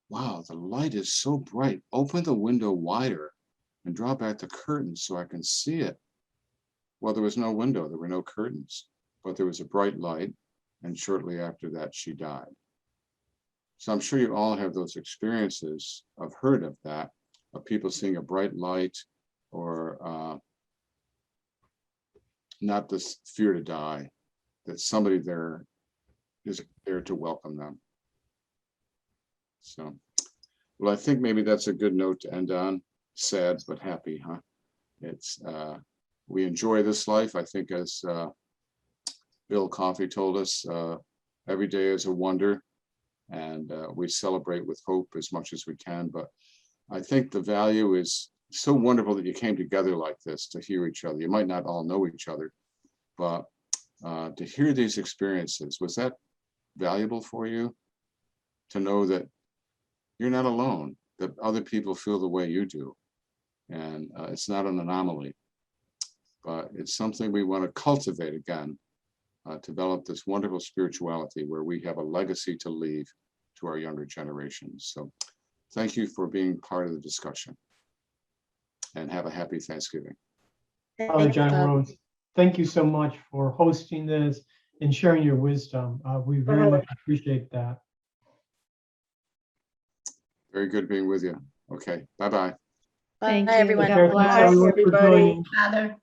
"Wow, the light is so bright. Open the window wider and draw back the curtains so I can see it." Well, there was no window, there were no curtains, but there was a bright light, and shortly after that, she died. So I'm sure you all have those experiences, I've heard of that, of people seeing a bright light, or not this fear to die, that somebody there is there to welcome them. So, well, I think maybe that's a good note to end on. Sad, but happy, huh? It's, we enjoy this life. I think as Bill Coffey told us, every day is a wonder, and we celebrate with hope as much as we can. But I think the value is so wonderful that you came together like this to hear each other. You might not all know each other, but to hear these experiences, was that valuable for you? To know that you're not alone, that other people feel the way you do. And it's not an anomaly, but it's something we want to cultivate again, develop this wonderful spirituality where we have a legacy to leave to our younger generations. So thank you for being part of the discussion, and have a happy Thanksgiving. Father John Rhodes, thank you so much for hosting this and sharing your wisdom. We very much appreciate that. Very good being with you. Okay, bye-bye. Bye, Thank you. everyone. Thanks God bless everyone for everybody. joining. Father.